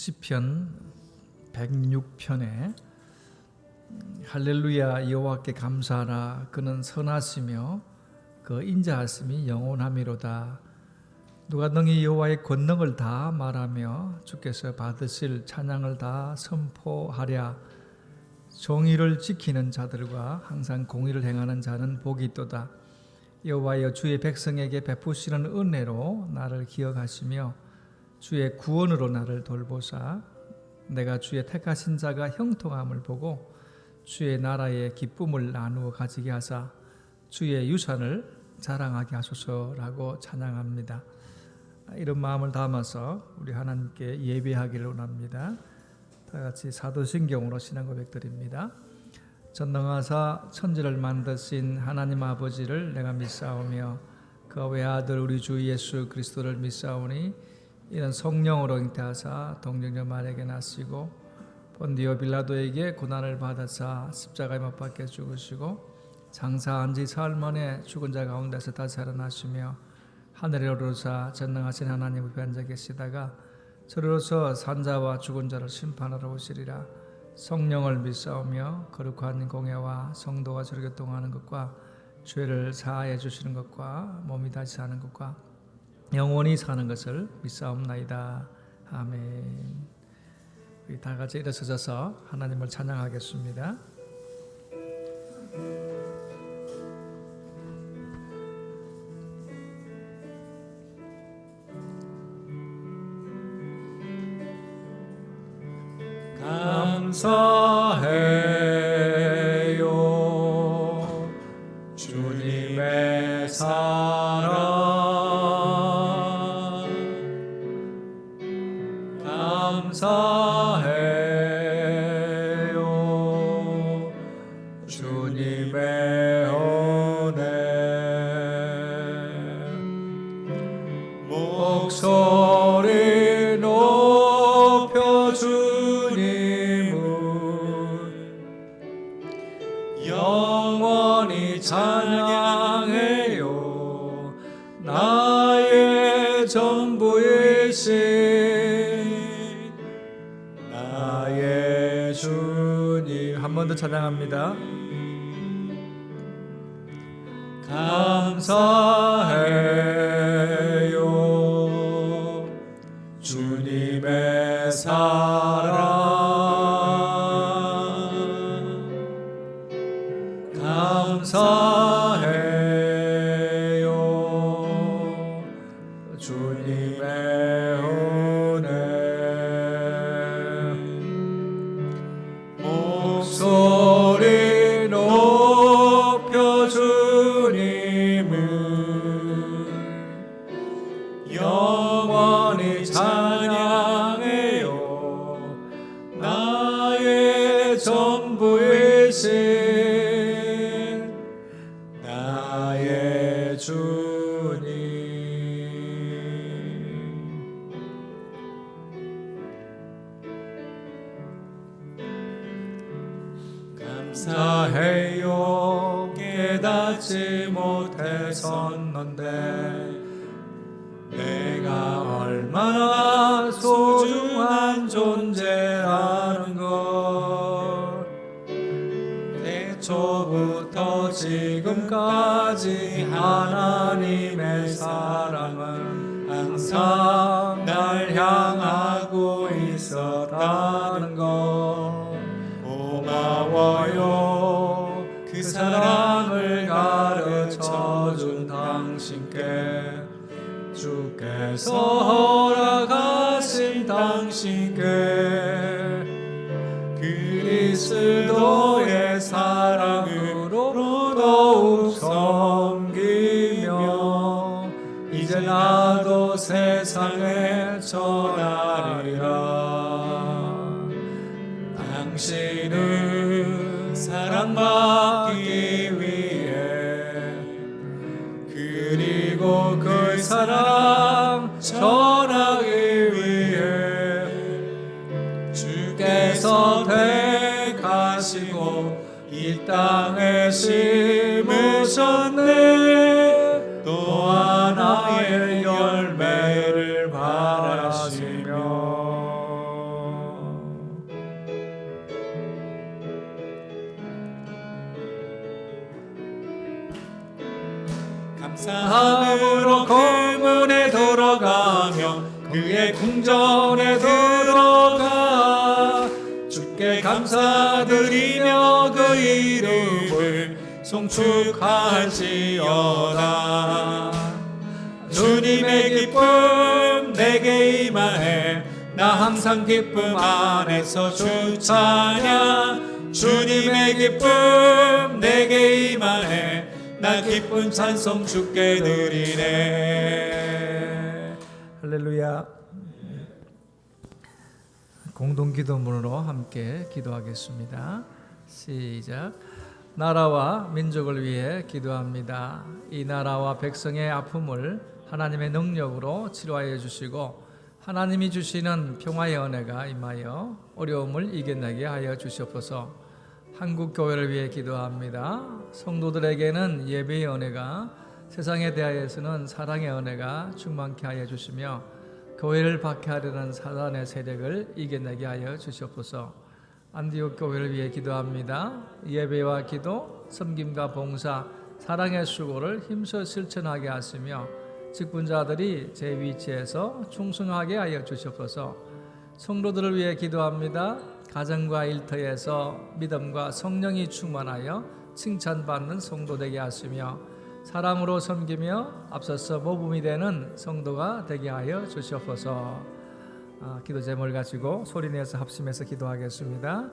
시편 106편에 할렐루야 여호와께 감사하라 그는 선하시며 그 인자하심이 영원하미로다. 누가 능히 여호와의 권능을 다 말하며 주께서 받으실 찬양을 다 선포하랴. 정의를 지키는 자들과 항상 공의를 행하는 자는 복이 있도다. 여호와여 주의 백성에게 베푸시는 은혜로 나를 기억하시며 주의 구원으로 나를 돌보사 내가 주의 택하신 자가 형통함을 보고 주의 나라의 기쁨을 나누어 가지게 하사 주의 유산을 자랑하게 하소서라고 찬양합니다. 이런 마음을 담아서 우리 하나님께 예배하기를 원합니다. 다 같이 사도신경으로 신앙 고백드립니다. 전능하사 천지를 만드신 하나님 아버지를 내가 믿사오며 그 외아들 우리 주 예수 그리스도를 믿사오니 이는 성령으로 잉태하사 동정녀 마리아에게 나시고 본디오 빌라도에게 고난을 받아사 십자가에 못 박혀 죽으시고 장사한 지 사흘 만에 죽은 자 가운데서 다시 살아나시며 하늘에 오르사 전능하신 하나님 우편 앉아 계시다가 저리로서 산자와 죽은 자를 심판하러 오시리라. 성령을 믿사오며 거룩한 공예와 성도가 저를 교통하는 것과 죄를 사하여 주시는 것과 몸이 다시 사는 것과 영원히 사는 것을 믿사옵나이다. 아멘. 우리 다 같이 일어서서 하나님을 찬양하겠습니다. 감사해요 주님의 사랑 감사해요 주님의 은혜 목소리 높여 영원히 찬양해요 나의 전부이신 나의 주님. 한 번 더 찬양합니다. 감사해요 주님의 사랑 감사해요 주님의 은혜 목소리 높여 주님을 영원히 찬양해요 나의 전부이신 주님. 감사해요 깨닫지 못했었는데 내가 얼마나 소중한 존재라는 걸 태초부터 지금까지 하나님의 사랑은 항상 날 향하고 있었다는 것 고마워요 그 사랑을 가르쳐준 당신께 주께서 허락하신 당신께 그리스도의 사랑으로 더욱 섬기며 이제 나도 세상에 전하리라. 당신은 사랑받기 위해 그리고 그 사랑 전하기 위해 주께서 택하시고 이 땅에 심으셨네. 또 하나의 열매를 바라시며 감사함으로 그 문에 들어가며 그의 궁전에 들어가 주께 감사드리며 그 이름을 송축할지어다. 주님의 기쁨 내게 임하네 나 항상 기쁨 안에서 주 찬양. 주님의 기쁨 내게 임하네 나 기쁜 찬송 주께 드리네. 할렐루야. 공동기도문으로 함께 기도하겠습니다. 시작. 나라와 민족을 위해 기도합니다. 이 나라와 백성의 아픔을 하나님의 능력으로 치료하여 주시고 하나님이 주시는 평화의 은혜가 임하여 어려움을 이겨내게 하여 주시옵소서. 한국교회를 위해 기도합니다. 성도들에게는 예배의 은혜가, 세상에 대하여서는 사랑의 은혜가 충만케 하여 주시며 교회를 박해하려는 사단의 세력을 이겨내게 하여 주시옵소서. 안디옥 교회를 위해 기도합니다. 예배와 기도, 섬김과 봉사, 사랑의 수고를 힘써 실천하게 하시며 직분자들이 제 위치에서 충성하게 하여 주시옵소서. 성도들을 위해 기도합니다. 가정과 일터에서 믿음과 성령이 충만하여 칭찬받는 성도 되게 하시며 사랑으로 섬기며 앞서서 모범이 되는 성도가 되게 하여 주시옵소서. 기도 제목을 가지고 소리내서 합심해서 기도하겠습니다.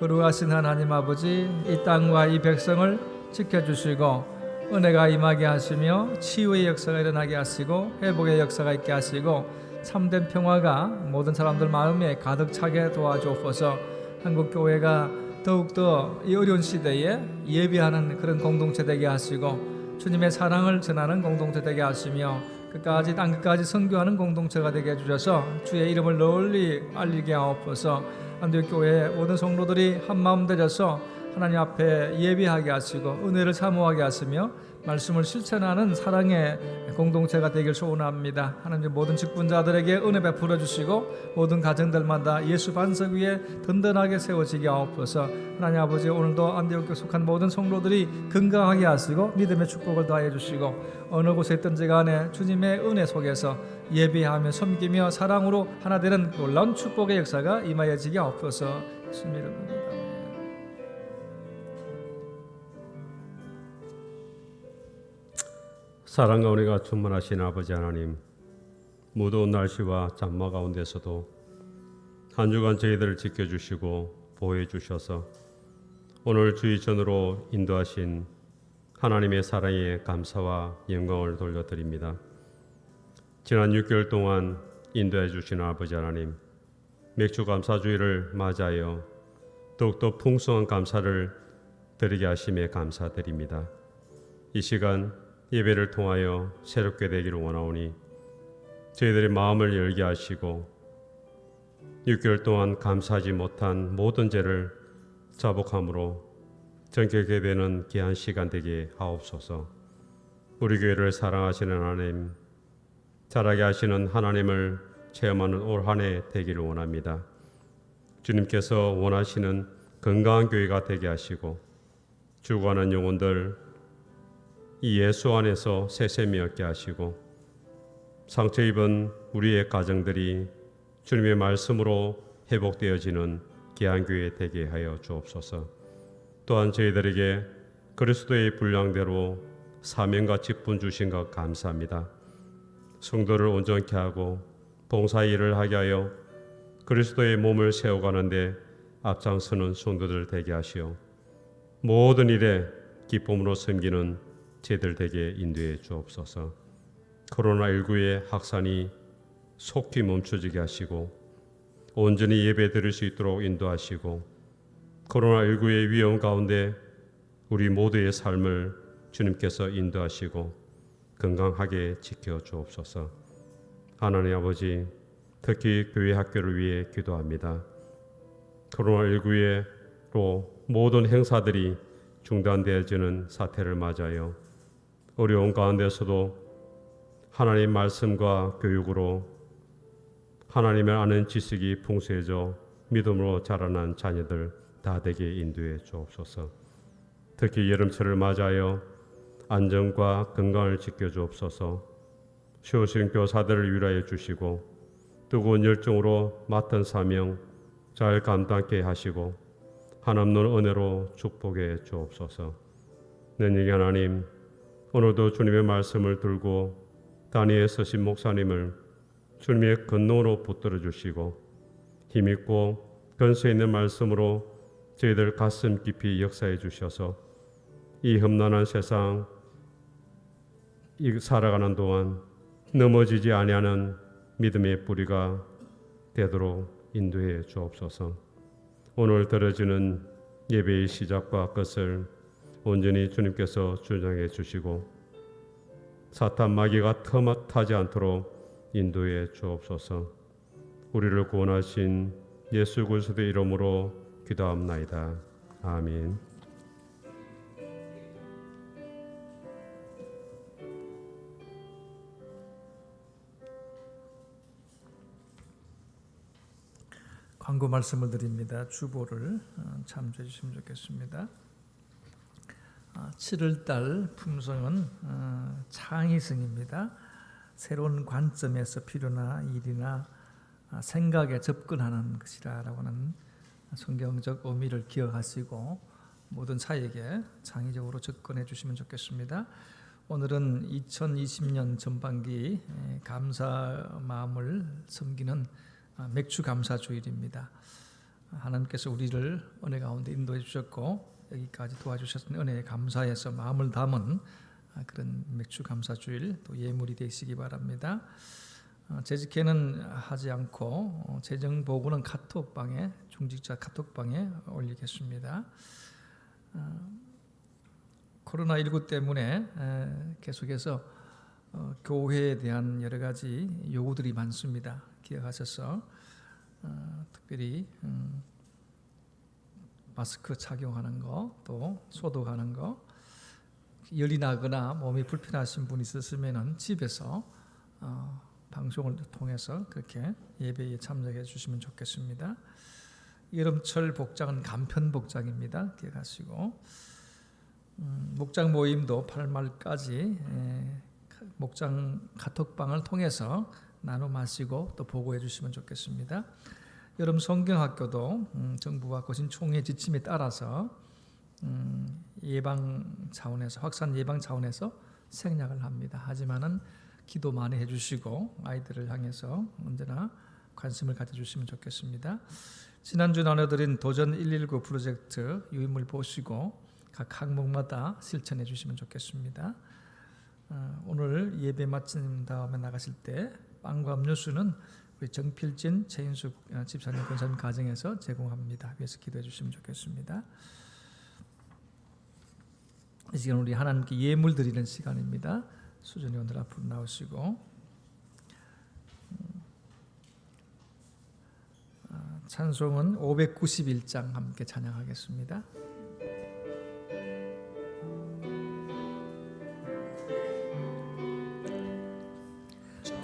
거룩하신 하나님 아버지, 이 땅과 이 백성을 지켜주시고 은혜가 임하게 하시며 치유의 역사가 일어나게 하시고 회복의 역사가 있게 하시고 참된 평화가 모든 사람들 마음에 가득 차게 도와주옵소서. 한국교회가 더욱더 이 어려운 시대에 예비하는 그런 공동체 되게 하시고 주님의 사랑을 전하는 공동체 되게 하시며 끝까지 땅끝까지 선교하는 공동체가 되게 해주셔서 주의 이름을 널리 알리게 하옵소서. 안디옥교회 모든 성도들이 한마음 되셔서 하나님 앞에 예비하게 하시고 은혜를 사모하게 하시며 말씀을 실천하는 사랑의 공동체가 되길 소원합니다. 하나님 모든 직분자들에게 은혜 베풀어 주시고 모든 가정들마다 예수 반석 위에 든든하게 세워지게 하옵소서. 하나님 아버지, 오늘도 안디옥교에 속한 모든 성도들이 건강하게 하시고 믿음의 축복을 더하여 주시고 어느 곳에 있든지 간에 주님의 은혜 속에서 예배하며 섬기며 사랑으로 하나 되는 놀라운 축복의 역사가 임하여지게 하옵소서. 예수님 이름입니다. 사랑과 은혜가 충만하신 아버지 하나님, 무더운 날씨와 장마 가운데서도 한 주간 저희들을 지켜주시고 보호해 주셔서 오늘 주의 전으로 인도하신 하나님의 사랑에 감사와 영광을 돌려드립니다. 지난 6개월 동안 인도해 주신 아버지 하나님, 맥주 감사주의를 맞이하여 더욱더 풍성한 감사를 드리게 하심에 감사드립니다. 이 시간 예배를 통하여 새롭게 되기를 원하오니 저희들의 마음을 열게 하시고 6개월 동안 감사하지 못한 모든 죄를 자복함으로 정결케 되는 귀한 시간 되게 하옵소서. 우리 교회를 사랑하시는 하나님, 자라게 하시는 하나님을 체험하는 올 한 해 되기를 원합니다. 주님께서 원하시는 건강한 교회가 되게 하시고 죽어가는 영혼들 이 예수 안에서 새샘이 얻게 하시고 상처 입은 우리의 가정들이 주님의 말씀으로 회복되어지는 귀한 교회 되게 하여 주옵소서. 또한 저희들에게 그리스도의 분량대로 사명과 직분 주신 것 감사합니다. 성도를 온전케 하고 봉사 일을 하게 하여 그리스도의 몸을 세워가는데 앞장서는 성도들 되게 하시어 모든 일에 기쁨으로 섬기는 제들 되게 인도해 주옵소서. 코로나19의 확산이 속히 멈춰지게 하시고 온전히 예배 드릴 수 있도록 인도하시고 코로나19의 위험 가운데 우리 모두의 삶을 주님께서 인도하시고 건강하게 지켜 주옵소서. 하나님 아버지, 특히 교회 학교를 위해 기도합니다. 코로나19로 모든 행사들이 중단되어지는 사태를 맞아요. 어려운 가운데서도 하나님 말씀과 교육으로 하나님을 아는 지식이 풍성해져 믿음으로 자라난 자녀들 다 되게 인도해 주옵소서. 특히 여름철을 맞아요. 안전과 건강을 지켜주옵소서. 쉬우신 교사들을 위로해 주시고 뜨거운 열정으로 맡은 사명 잘 감당케 하시고 한없는 은혜로 축복해 주옵소서. 능력의 하나님, 오늘도 주님의 말씀을 들고 단위에 서신 목사님을 주님의 권능으로 붙들어 주시고 힘있고 근세 있는 말씀으로 저희들 가슴 깊이 역사해 주셔서 이 험난한 세상 살아가는 동안 넘어지지 아니하는 믿음의 뿌리가 되도록 인도해 주옵소서. 오늘 드려지는 예배의 시작과 끝을 온전히 주님께서 주장해 주시고 사탄 마귀가 틈타지 않도록 인도해 주옵소서. 우리를 구원하신 예수 그리스도의 이름으로 기도합나이다. 아멘. 광고 말씀을 드립니다. 주보를 참조해 주시면 좋겠습니다. 7월달 품성은 창의성입니다. 새로운 관점에서 필요나 일이나 생각에 접근하는 것이라고 하는 성경적 의미를 기억하시고 모든 사역에 창의적으로 접근해 주시면 좋겠습니다. 오늘은 2020년 전반기 감사 마음을 섬기는 맥주 감사 주일입니다. 하나님께서 우리를 은혜 가운데 인도해 주셨고 여기까지 도와주셨으니 은혜에 감사해서 마음을 담은 그런 맥주 감사 주일 또 예물이 되시기 바랍니다. 재직회는 하지 않고 재정 보고는 카톡방에 중직자 카톡방에 올리겠습니다. 코로나19 때문에 계속해서 교회에 대한 여러 가지 요구들이 많습니다. 기억하셔서 특별히 마스크 착용하는 거, 또 소독하는 거, 열이 나거나 몸이 불편하신 분이 있으시면 집에서 방송을 통해서 그렇게 예배에 참석해 주시면 좋겠습니다. 여름철 복장은 간편 복장입니다. 기억하시고 목장 모임도 8말까지 목장 카톡방을 통해서 나눠 마시고 또 보고해 주시면 좋겠습니다. 여름 성경학교도 정부와 고신총회 지침에 따라서 예방 차원에서 확산 예방 차원에서 생략을 합니다. 하지만은 기도 많이 해주시고 아이들을 향해서 언제나 관심을 가져주시면 좋겠습니다. 지난주 나눠드린 도전 119 프로젝트 유인물 보시고 각 항목마다 실천해 주시면 좋겠습니다. 오늘 예배 마친 다음에 나가실 때 빵과 음료수는 우리 정필진 최인숙 집사님 권사님 가정에서 제공합니다. 위해서 기도해 주시면 좋겠습니다. 이 시간 우리 하나님께 예물 드리는 시간입니다. 수전이 오늘 앞으로 나오시고 찬송은 591장 함께 찬양하겠습니다.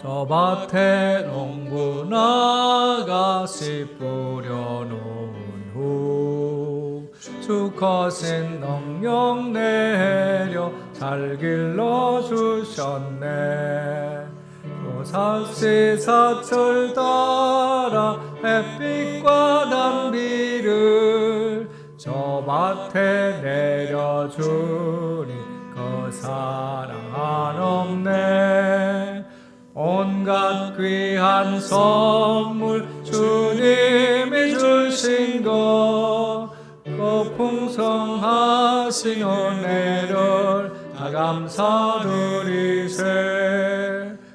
저 밭에 농부 나가시 뿌려놓은 후 수컷은 능력 내려 잘 길러주셨네. 고사시 사철 따라 햇빛과 단비를 저 밭에 내려주니 그 사랑 한없네. 온갖 귀한 선물 주님이 주신 것 그 풍성하신 은혜를 다 감사드리세.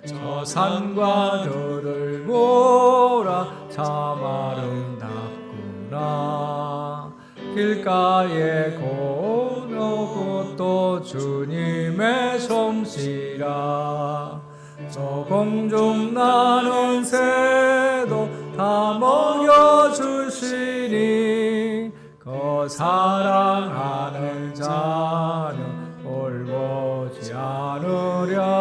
저 산과 들을 보라 참 아름답구나. 길가에 고노고 또 주님의 솜씨라. 저 공중 나는 새도 다 먹여주시니 그 사랑하는 자는 돌보지 않으랴.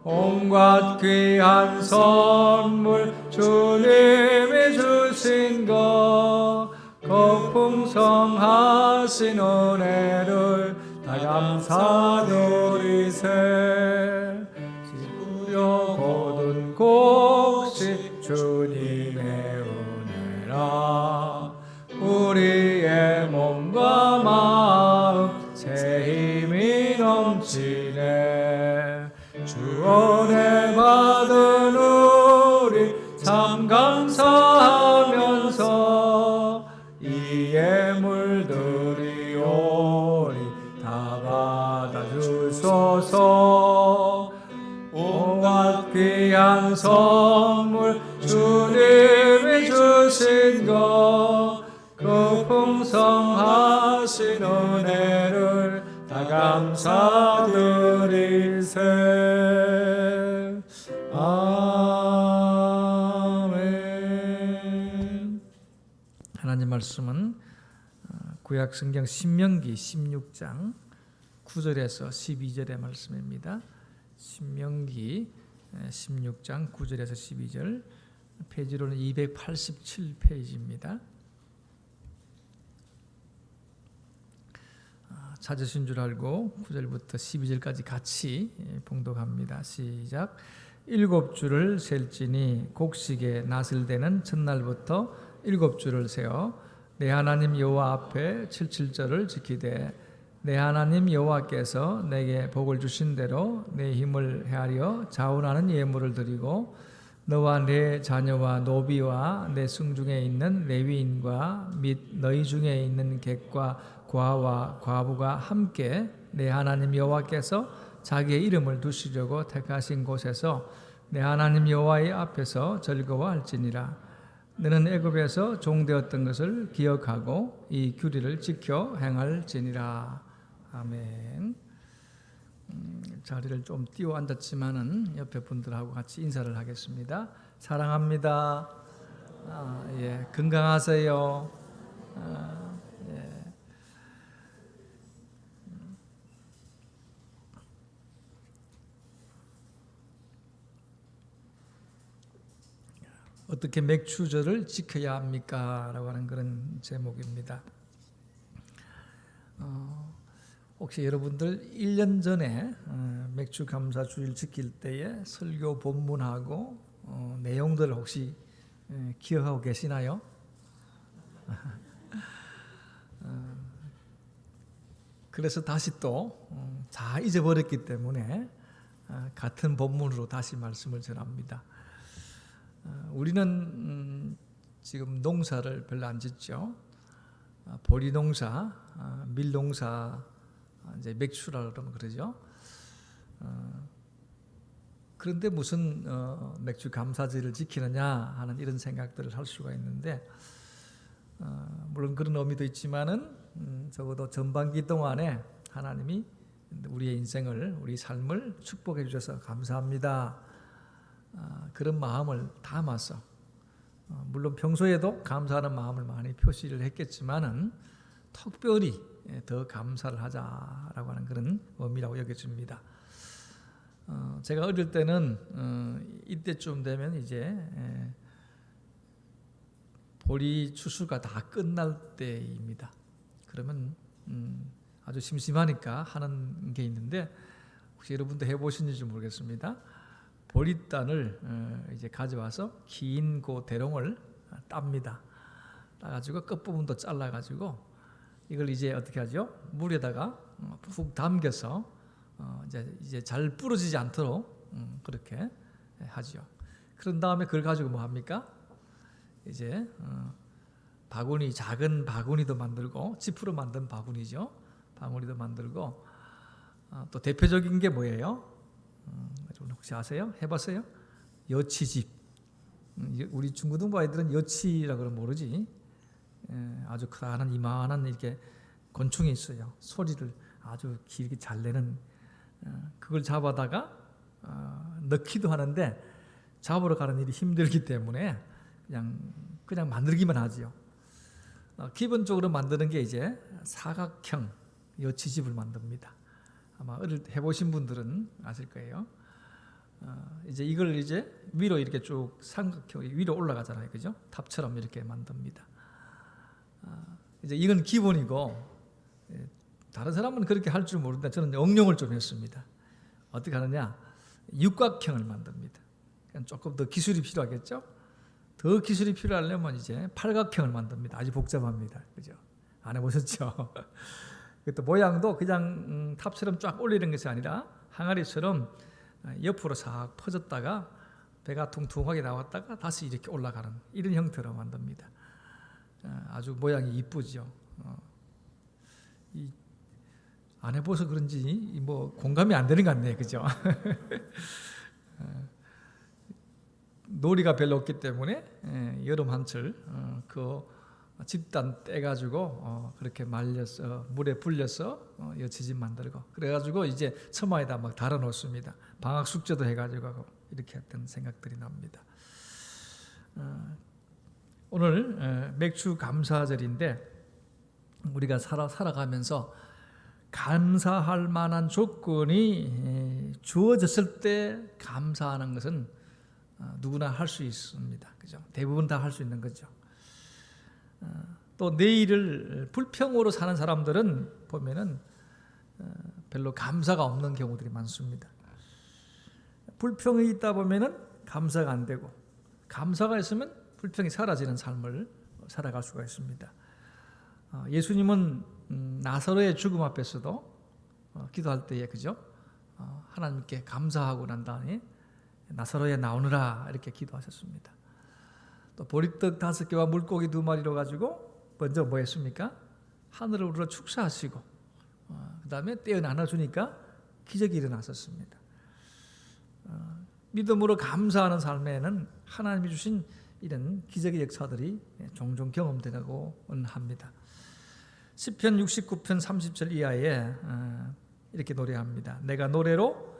온갖 귀한 선물 주님이 주신 것 그 풍성하신 은혜를 다 다 감사드리세. 지푸려 고든 곡식 주님의 은혜라. 우리의 몸과 마음 새 힘이 넘치네. 주 은혜 받은 우리 참 감사하면서 이에 물들이오리 다 받아주소서. 온갖 귀한 선물 주님이 주신 것 그 풍성하신 은혜를 다 감사드리세. 아멘. 하나님 말씀은 구약 성경 신명기 16장 9절에서 12절의 말씀입니다. 신명기 16장 9절에서 12절, 페이지로는 287페이지입니다. 찾으신 줄 알고 9절부터 12절까지 같이 봉독합니다. 시작. 7주를 셀지니 곡식에 낫을 대는 첫날부터 7주를 세어 내 하나님 여호와 앞에 77절을 지키되 내 하나님 여호와께서 내게 복을 주신 대로 내 힘을 헤아려 자원하는 예물을 드리고 너와 내 자녀와 노비와 내 승중에 있는 레위인과 및 너희 중에 있는 객과 과와 과부가 함께 내 하나님 여호와께서 자기의 이름을 두시려고 택하신 곳에서 내 하나님 여호와의 앞에서 즐거워할지니라. 너는 애굽에서 종되었던 것을 기억하고 이 규례를 지켜 행할지니라. 아멘. 자리를 좀 띄워 앉았지만은 옆에 분들하고 같이 인사를 하겠습니다. 사랑합니다. 예, 건강하세요. 예. 어떻게 맥주절을 지켜야 합니까? 라고 하는 그런 제목입니다. 혹시 여러분들 1년 전에 맥주 감사 주일 지킬 때에 설교 본문하고 내용들 혹시 기억하고 계시나요? 그래서 다시 또 다 잊어버렸기 때문에 같은 본문으로 다시 말씀을 전합니다. 우리는 지금 농사를 별로 안 짓죠. 보리 농사, 밀 농사, 이제 맥주라 그러면 그러죠. 그런데 무슨 맥주 감사절을 지키느냐 하는 이런 생각들을 할 수가 있는데, 물론 그런 의미도 있지만은 적어도 전반기 동안에 하나님이 우리의 인생을, 우리 삶을 축복해 주셔서 감사합니다. 그런 마음을 담아서, 물론 평소에도 감사하는 마음을 많이 표시를 했겠지만은 특별히 더 감사를 하자라고 하는 그런 의미라고 여겨집니다. 제가 어릴 때는 이때쯤 되면 이제 보리 추수가 다 끝날 때입니다. 그러면 아주 심심하니까 하는 게 있는데, 혹시 여러분도 해보신지 모르겠습니다. 보리단을 이제 가져와서 긴 그 대롱을 땁니다. 따가지고 끝부분도 잘라가지고 이걸 이제 어떻게 하죠? 물에다가 푹 담겨서 이제 잘 부러지지 않도록 그렇게 하죠. 그런 다음에 그걸 가지고 뭐 합니까? 이제 바구니, 작은 바구니도 만들고, 지프로 만든 바구니죠. 바구니도 만들고, 또 대표적인 게 뭐예요? 혹시 아세요? 해봤어요? 여치집. 우리 중고등부 아이들은 여치라 그러면 모르지. 아주 크다란 이만한 이렇게 곤충이 있어요. 소리를 아주 길게 잘 내는. 그걸 잡아다가 넣기도 하는데 잡으러 가는 일이 힘들기 때문에 그냥 만들기만 하지요. 기본적으로 만드는 게 이제 사각형 여치집을 만듭니다. 아마 어릴 때 해보신 분들은 아실 거예요. 이제 이걸 이제 위로 이렇게 쭉 삼각형 위로 올라가잖아요, 그죠? 탑처럼 이렇게 만듭니다. 이제 이건 기본이고, 다른 사람은 그렇게 할 줄 모르는데 저는 응용을 좀 했습니다. 어떻게 하느냐? 육각형을 만듭니다. 조금 더 기술이 필요하겠죠? 더 기술이 필요하려면 이제 팔각형을 만듭니다. 아주 복잡합니다. 그죠? 안 해보셨죠? 또 모양도 그냥 탑처럼 쫙 올리는 것이 아니라 항아리처럼 옆으로 싹 퍼졌다가 배가 퉁퉁하게 나왔다가 다시 이렇게 올라가는 이런 형태로 만듭니다. 아주 모양이 이쁘죠. 안 해봐서 그런지 뭐 공감이 안 되는 것 같네요, 그죠? 놀이가 별로 없기 때문에 여름 한철 그 집단 떼가지고 그렇게 말려서 물에 불려서 여치집 만들고 그래가지고 이제 처마에다 막 달아 놓습니다. 방학 숙제도 해가지고 이렇게 했던 생각들이 납니다. 오늘 맥주 감사절인데 우리가 살아가면서 감사할 만한 조건이 주어졌을 때 감사하는 것은 누구나 할 수 있습니다. 그죠? 대부분 다 할 수 있는 거죠. 또 내일을 불평으로 사는 사람들은 보면은 별로 감사가 없는 경우들이 많습니다. 불평이 있다 보면은 감사가 안 되고 감사가 있으면 불평이 사라지는 삶을 살아갈 수가 있습니다. 예수님은 나사로의 죽음 앞에서도 기도할 때에 그죠? 하나님께 감사하고 난 다음에 나사로에 나오느라 이렇게 기도하셨습니다. 또 보리떡 5개와 물고기 2마리로 가지고 먼저 뭐 했습니까? 하늘을 우러러 축사하시고 그 다음에 떼어 나눠주니까 기적이 일어났었습니다. 믿음으로 감사하는 삶에는 하나님이 주신 이런 기적의 역사들이 종종 경험되고 합니다. 시편 69편 30절 이하에 이렇게 노래합니다. 내가 노래로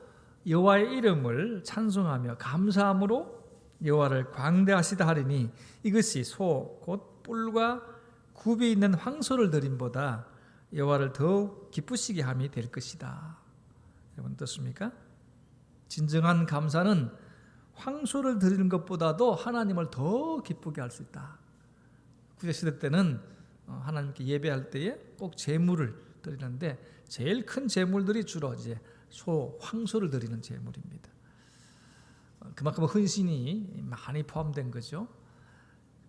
여호와의 이름을 찬송하며 감사함으로 여호와를 광대하시다 하리니 이것이 소 곧 뿔과 굽이 있는 황소를 드림보다 여호와를 더욱 기쁘시게 함이 될 것이다. 여러분 어떻습니까? 진정한 감사는 황소를 드리는 것보다도 하나님을 더 기쁘게 할 수 있다. 구약시대 때는 하나님께 예배할 때에 꼭 제물을 드리는데 제일 큰 제물들이 주로 이제 소, 황소를 드리는 제물입니다. 그만큼 헌신이 많이 포함된 거죠.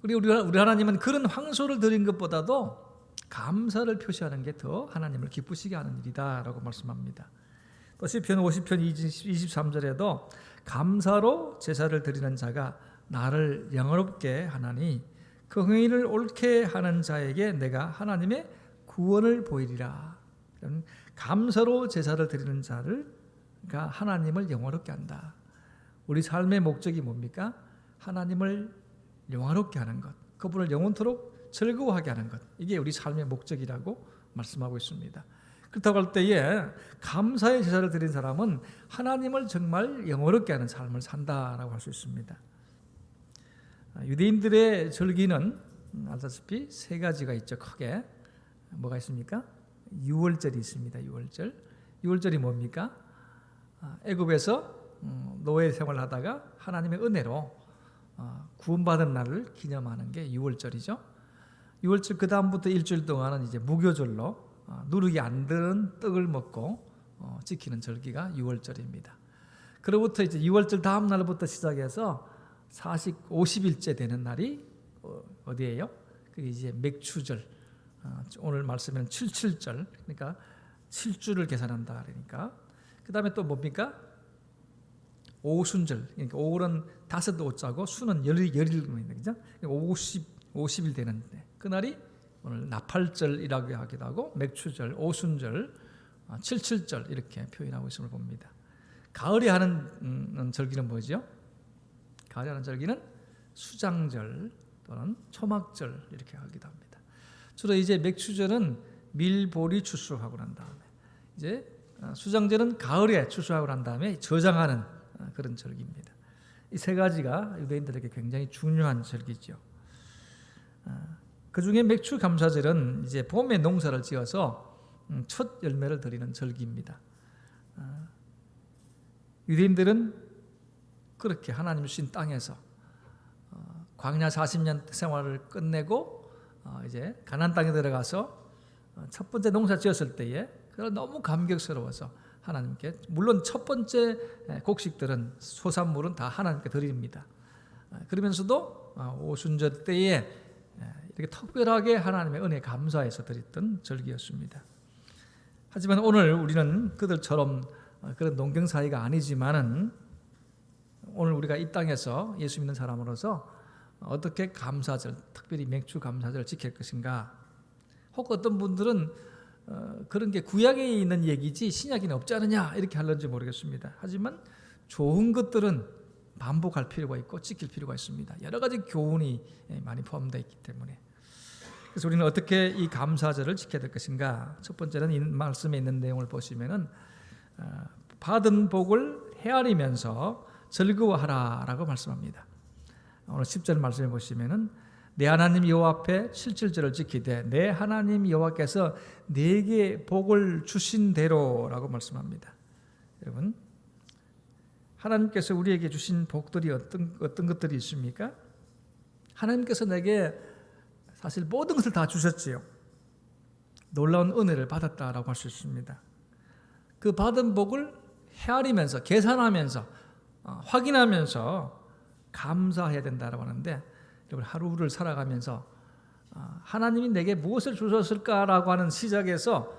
우리 하나님은 그런 황소를 드린 것보다도 감사를 표시하는 게 더 하나님을 기쁘시게 하는 일이다라고 말씀합니다. 또 시편 50편 23절에도 감사로 제사를 드리는 자가 나를 영화롭게 하나니 그 행위를 옳게 하는 자에게 내가 하나님의 구원을 보이리라. 감사로 제사를 드리는 자가 하나님을 영화롭게 한다. 우리 삶의 목적이 뭡니까? 하나님을 영화롭게 하는 것, 그분을 영원토록 즐거워하게 하는 것, 이게 우리 삶의 목적이라고 말씀하고 있습니다. 그렇다고 할 때에 감사의 제사를 드린 사람은 하나님을 정말 영화롭게 하는 삶을 산다라고 할 수 있습니다. 유대인들의 절기는 알다시피 3가지가 있죠. 크게 뭐가 있습니까? 유월절이 있습니다. 유월절이 뭡니까? 애굽에서 노예 생활하다가 하나님의 은혜로 구원받은 날을 기념하는 게 유월절이죠. 유월절 그 다음부터 일주일 동안은 이제 무교절로 누룩이 안 드는 떡을 먹고 지키는 절기가 유월절입니다. 그로부터 이제 유월절 다음 날부터 시작해서 50일째 되는 날이 어디예요? 그게 이제 맥추절. 오늘 말씀에는 77절. 그러니까 7주를 계산한다 그러니까. 그다음에 또 뭡니까? 오순절. 그러니까 5는 5자고 수는 17입니다. 그죠? 50일 되는데 그날이 오늘 나팔절이라고 하기도 하고 맥추절, 오순절, 77절 이렇게 표현하고 있음을 봅니다. 가을에 하는 절기는 뭐죠? 가을에 하는 절기는 수장절 또는 초막절 이렇게 하기도 합니다. 주로 이제 맥추절은 밀보리 추수하고 난 다음에 이제 수장절은 가을에 추수하고 난 다음에 저장하는 그런 절기입니다. 이 3가지가 유대인들에게 굉장히 중요한 절기죠. 그 중에 맥추 감사절은 이제 봄에 농사를 지어서 첫 열매를 드리는 절기입니다. 유대인들은 그렇게 하나님 주신 땅에서 광야 40년 생활을 끝내고 이제 가나안 땅에 들어가서 첫 번째 농사 지었을 때에 그걸 너무 감격스러워서 하나님께, 물론 첫 번째 곡식들은 소산물은 다 하나님께 드립니다. 그러면서도 오순절 때에 이렇게 특별하게 하나님의 은혜에 감사해서 드렸던 절기였습니다. 하지만 오늘 우리는 그들처럼 그런 농경 사회가 아니지만은 오늘 우리가 이 땅에서 예수 믿는 사람으로서 어떻게 감사절, 특별히 맥주 감사절을 지킬 것인가? 혹 어떤 분들은 그런 게 구약에 있는 얘기지 신약에는 없지 않느냐 이렇게 하는지 모르겠습니다. 하지만 좋은 것들은 반복할 필요가 있고 지킬 필요가 있습니다. 여러 가지 교훈이 많이 포함되어 있기 때문에. 그래서 우리는 어떻게 이 감사절을 지켜야 될 것인가? 첫 번째는 이 말씀에 있는 내용을 보시면은 받은 복을 헤아리면서 즐거워하라라고 말씀합니다. 오늘 10절 말씀해 보시면은 내 하나님 여호와 앞에 7절을 지키되 내 하나님 여호와께서 내게 복을 주신 대로라고 말씀합니다. 여러분, 하나님께서 우리에게 주신 복들이 어떤 것들이 있습니까? 하나님께서 내게 사실 모든 것을 다 주셨지요. 놀라운 은혜를 받았다라고 할 수 있습니다. 그 받은 복을 헤아리면서 계산하면서 확인하면서 감사해야 된다고 하는데, 여러분 하루를 살아가면서 하나님이 내게 무엇을 주셨을까라고 하는 시작에서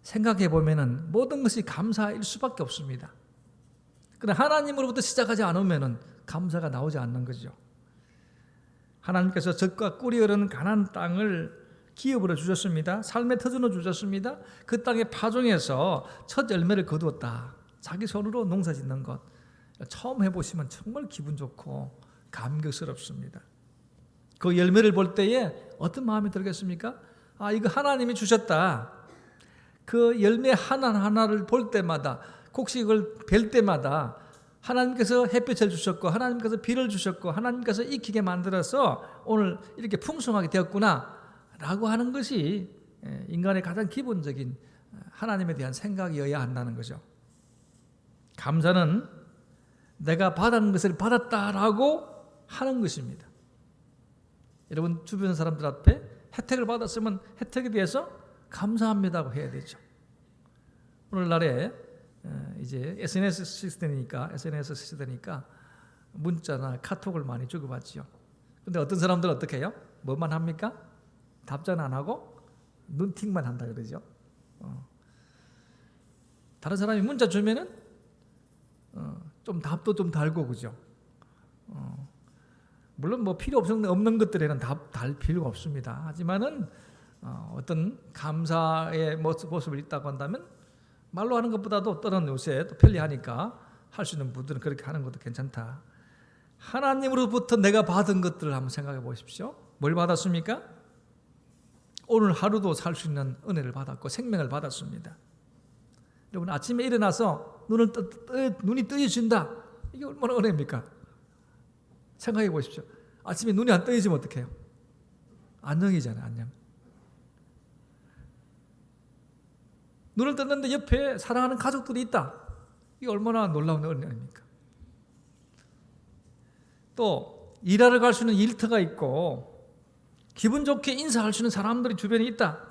생각해 보면은 모든 것이 감사일 수밖에 없습니다. 그러나 하나님으로부터 시작하지 않으면은 감사가 나오지 않는 거죠. 하나님께서 젖과 꿀이 흐르는 가나안 땅을 기업으로 주셨습니다. 삶의 터전으로 주셨습니다. 그 땅에 파종해서 첫 열매를 거두었다. 자기 손으로 농사 짓는 것 처음 해보시면 정말 기분 좋고 감격스럽습니다. 그 열매를 볼 때에 어떤 마음이 들겠습니까? 이거 하나님이 주셨다. 그 열매 하나하나를 볼 때마다, 곡식을 벨 때마다 하나님께서 햇볕을 주셨고 하나님께서 비를 주셨고 하나님께서 익히게 만들어서 오늘 이렇게 풍성하게 되었구나 라고 하는 것이 인간의 가장 기본적인 하나님에 대한 생각이어야 한다는 거죠. 감사는 내가 받은 것을 받았다라고 하는 것입니다. 여러분 주변 사람들 앞에 혜택을 받았으면 혜택에 대해서 감사합니다고 해야 되죠. 오늘날에 이제 SNS 시대니까 문자나 카톡을 많이 주고받죠. 근데 어떤 사람들은 어떻게 해요? 뭐만 합니까? 답장 안 하고 눈팅만 한다 그러죠. 다른 사람이 문자 주면은 좀 답도 좀 달고 그죠. 물론 뭐 필요 없는 것들에는 답 달 필요가 없습니다. 하지만은 어떤 감사의 모습을 있다고 한다면 말로 하는 것보다도 또는 요새 또 편리하니까 할 수 있는 분들은 그렇게 하는 것도 괜찮다. 하나님으로부터 내가 받은 것들을 한번 생각해 보십시오. 뭘 받았습니까? 오늘 하루도 살 수 있는 은혜를 받았고 생명을 받았습니다. 여러분 아침에 일어나서 눈이 뜨여진다. 이게 얼마나 은혜입니까? 생각해 보십시오. 아침에 눈이 안 뜨여지면 어떡해요? 안녕이잖아요. 안녕. 눈을 떴는데 옆에 사랑하는 가족들이 있다. 이게 얼마나 놀라운 은혜입니까? 또 일하러 갈 수 있는 일터가 있고 기분 좋게 인사할 수 있는 사람들이 주변에 있다.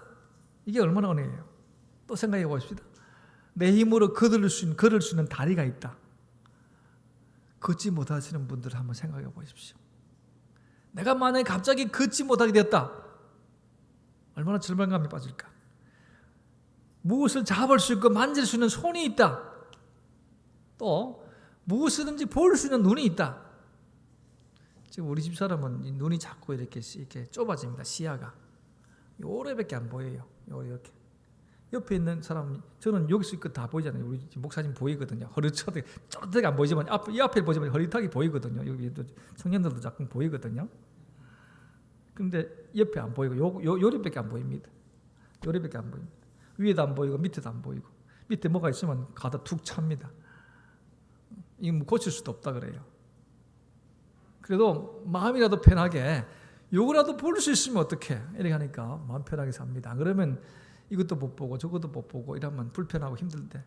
이게 얼마나 은혜예요. 또 생각해 보십시다. 내 힘으로 걸을 수 있는 다리가 있다. 걷지 못하시는 분들 한번 생각해 보십시오. 내가 만약에 갑자기 걷지 못하게 되었다. 얼마나 절망감에 빠질까. 무엇을 잡을 수 있고 만질 수 있는 손이 있다. 또 무엇이든지 볼 수 있는 눈이 있다. 지금 우리 집 사람은 눈이 자꾸 이렇게 좁아집니다. 시야가 요래밖에 안 보여요. 이렇게 옆에 있는 사람, 저는 여기서 다 보이잖아요. 우리 목사님 보이거든요. 허리처럼 쩌르게 안 보이지만 이 앞에 보지만 허리탁이 보이거든요. 여기도 청년들도 자꾸 보이거든요. 그런데 옆에 안 보이고 요리밖에 안 보입니다. 요리밖에 안 보입니다. 위에도 안 보이고 밑에도 안 보이고 밑에 뭐가 있으면 가다 툭 찹니다. 이거 뭐 고칠 수도 없다 그래요. 그래도 마음이라도 편하게 요거라도 볼 수 있으면 어떡해. 이렇게 하니까 마음 편하게 삽니다. 안 그러면 이것도 못 보고 저것도 못 보고 이러면 불편하고 힘들때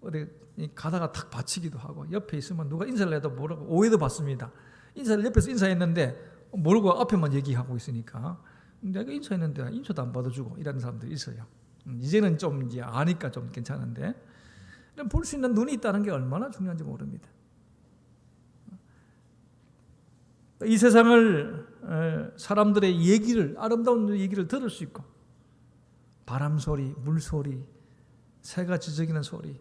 어디 가다가 탁 받치기도 하고 옆에 있으면 누가 인사를 해도 모르고 오해도 받습니다. 인사를 옆에서 인사했는데 모르고 앞에만 얘기하고 있으니까 내가 인사했는데 인사도 안 받아주고 이런 사람들이 있어요. 이제는 좀 이제 아니까 좀 괜찮은데 볼 수 있는 눈이 있다는 게 얼마나 중요한지 모릅니다. 이 세상을 사람들의 얘기를 아름다운 얘기를 들을 수 있고 바람 소리, 물 소리, 새가 지저귀는 소리,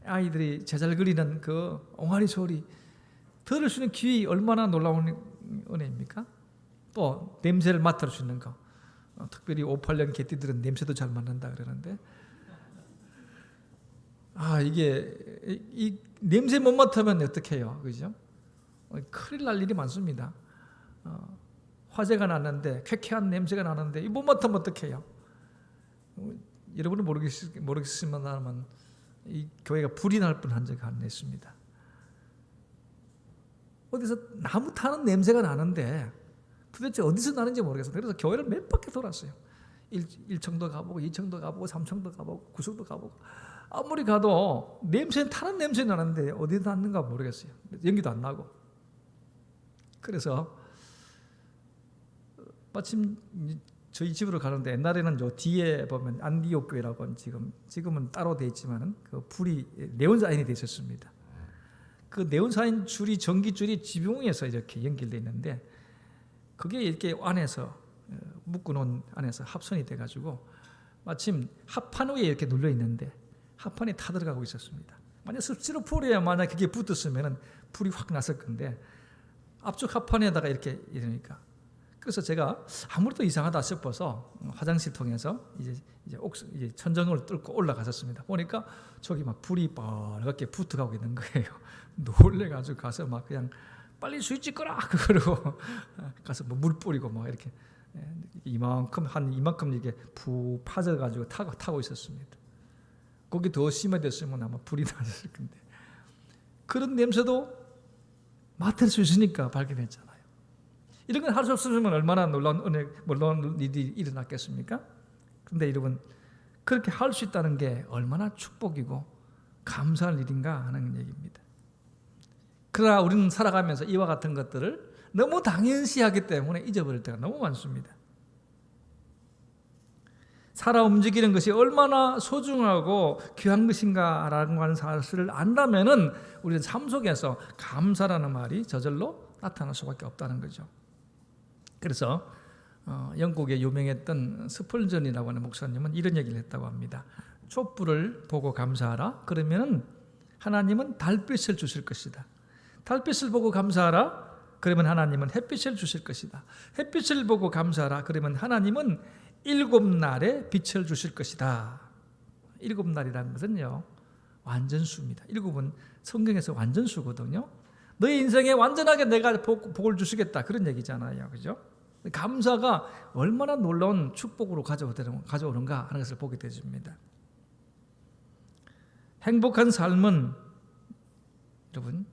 아이들이 제잘 그리는 그 옹알이 소리 들을 수 있는 귀 얼마나 놀라운 은혜입니까? 또 냄새를 맡을 수 있는 거. 특별히 5,8년 개띠들은 냄새도 잘 맡는다 그러는데 이게 이 냄새 못 맡으면 어떻게 해요? 그죠? 큰일 날 일이 많습니다. 화재가 났는데 쾌쾌한 냄새가 나는데 못 맡으면 어떻게 해요? 여러분은 모르겠지만 이 교회가 불이 날 뻔한 적이 안 있습니다. 어디서 나무 타는 냄새가 나는데 도대체 어디서 나는지 모르겠어요. 그래서 교회를 몇 바퀴 돌았어요. 1청도 가보고 2청도 가보고 3청도 가보고 9청도 가보고 아무리 가도 타는 냄새 나는데 어디서 났는가 모르겠어요. 연기도 안 나고. 그래서 마침 저희 집으로 가는데 옛날에는 저 뒤에 보면 안디옥 교회라고 지금은 따로 돼 있지만은 그 불이 네온사인이 돼 있었습니다. 그 네온사인 줄이 전기줄이 지붕에서 이렇게 연결돼 있는데 그게 이렇게 안에서 묶어놓은 안에서 합선이 돼가지고 마침 합판 위에 이렇게 눌려 있는데 합판이 타들어가고 있었습니다. 만약 스티로폼에 만약 그게 붙었으면은 불이 확 났을 건데 앞쪽 합판에다가 이렇게 이러니까 그래서 제가 아무래도 이상하다 싶어서 화장실 통해서 이제 천정을 뚫고 올라갔었습니다. 보니까 저기 막 불이 빨갛게 붙어가고 있는 거예요. 놀래가지고 가서 막 그냥 빨리 스위치 끄라 그러고 가서 뭐 물 뿌리고 막 이렇게 이만큼 이게 푹 파져가지고 타고 있었습니다. 거기 더 심해졌으면 아마 불이 났을 건데 그런 냄새도 맡을 수 있으니까 발견했잖아요. 이런 건 할 수 없으면 얼마나 놀라운 일이 일어났겠습니까? 그런데 여러분 그렇게 할 수 있다는 게 얼마나 축복이고 감사할 일인가 하는 얘기입니다. 그러나 우리는 살아가면서 이와 같은 것들을 너무 당연시하기 때문에 잊어버릴 때가 너무 많습니다. 살아 움직이는 것이 얼마나 소중하고 귀한 것인가라는 사실을 안다면은 우리는 삶 속에서 감사라는 말이 저절로 나타날 수밖에 없다는 거죠. 그래서 영국에 유명했던 스펄전이라고 하는 목사님은 이런 얘기를 했다고 합니다. 촛불을 보고 감사하라. 그러면 하나님은 달빛을 주실 것이다. 달빛을 보고 감사하라. 그러면 하나님은 햇빛을 주실 것이다. 햇빛을 보고 감사하라. 그러면 하나님은 7날의 빛을 주실 것이다. 7날이라는 것은요 완전수입니다. 7은 성경에서 완전수거든요. 너의 인생에 완전하게 내가 복을 주시겠다 그런 얘기잖아요. 그죠? 감사가 얼마나 놀라운 축복으로 가져오는가 하는 것을 보게 되십니다. 행복한 삶은 여러분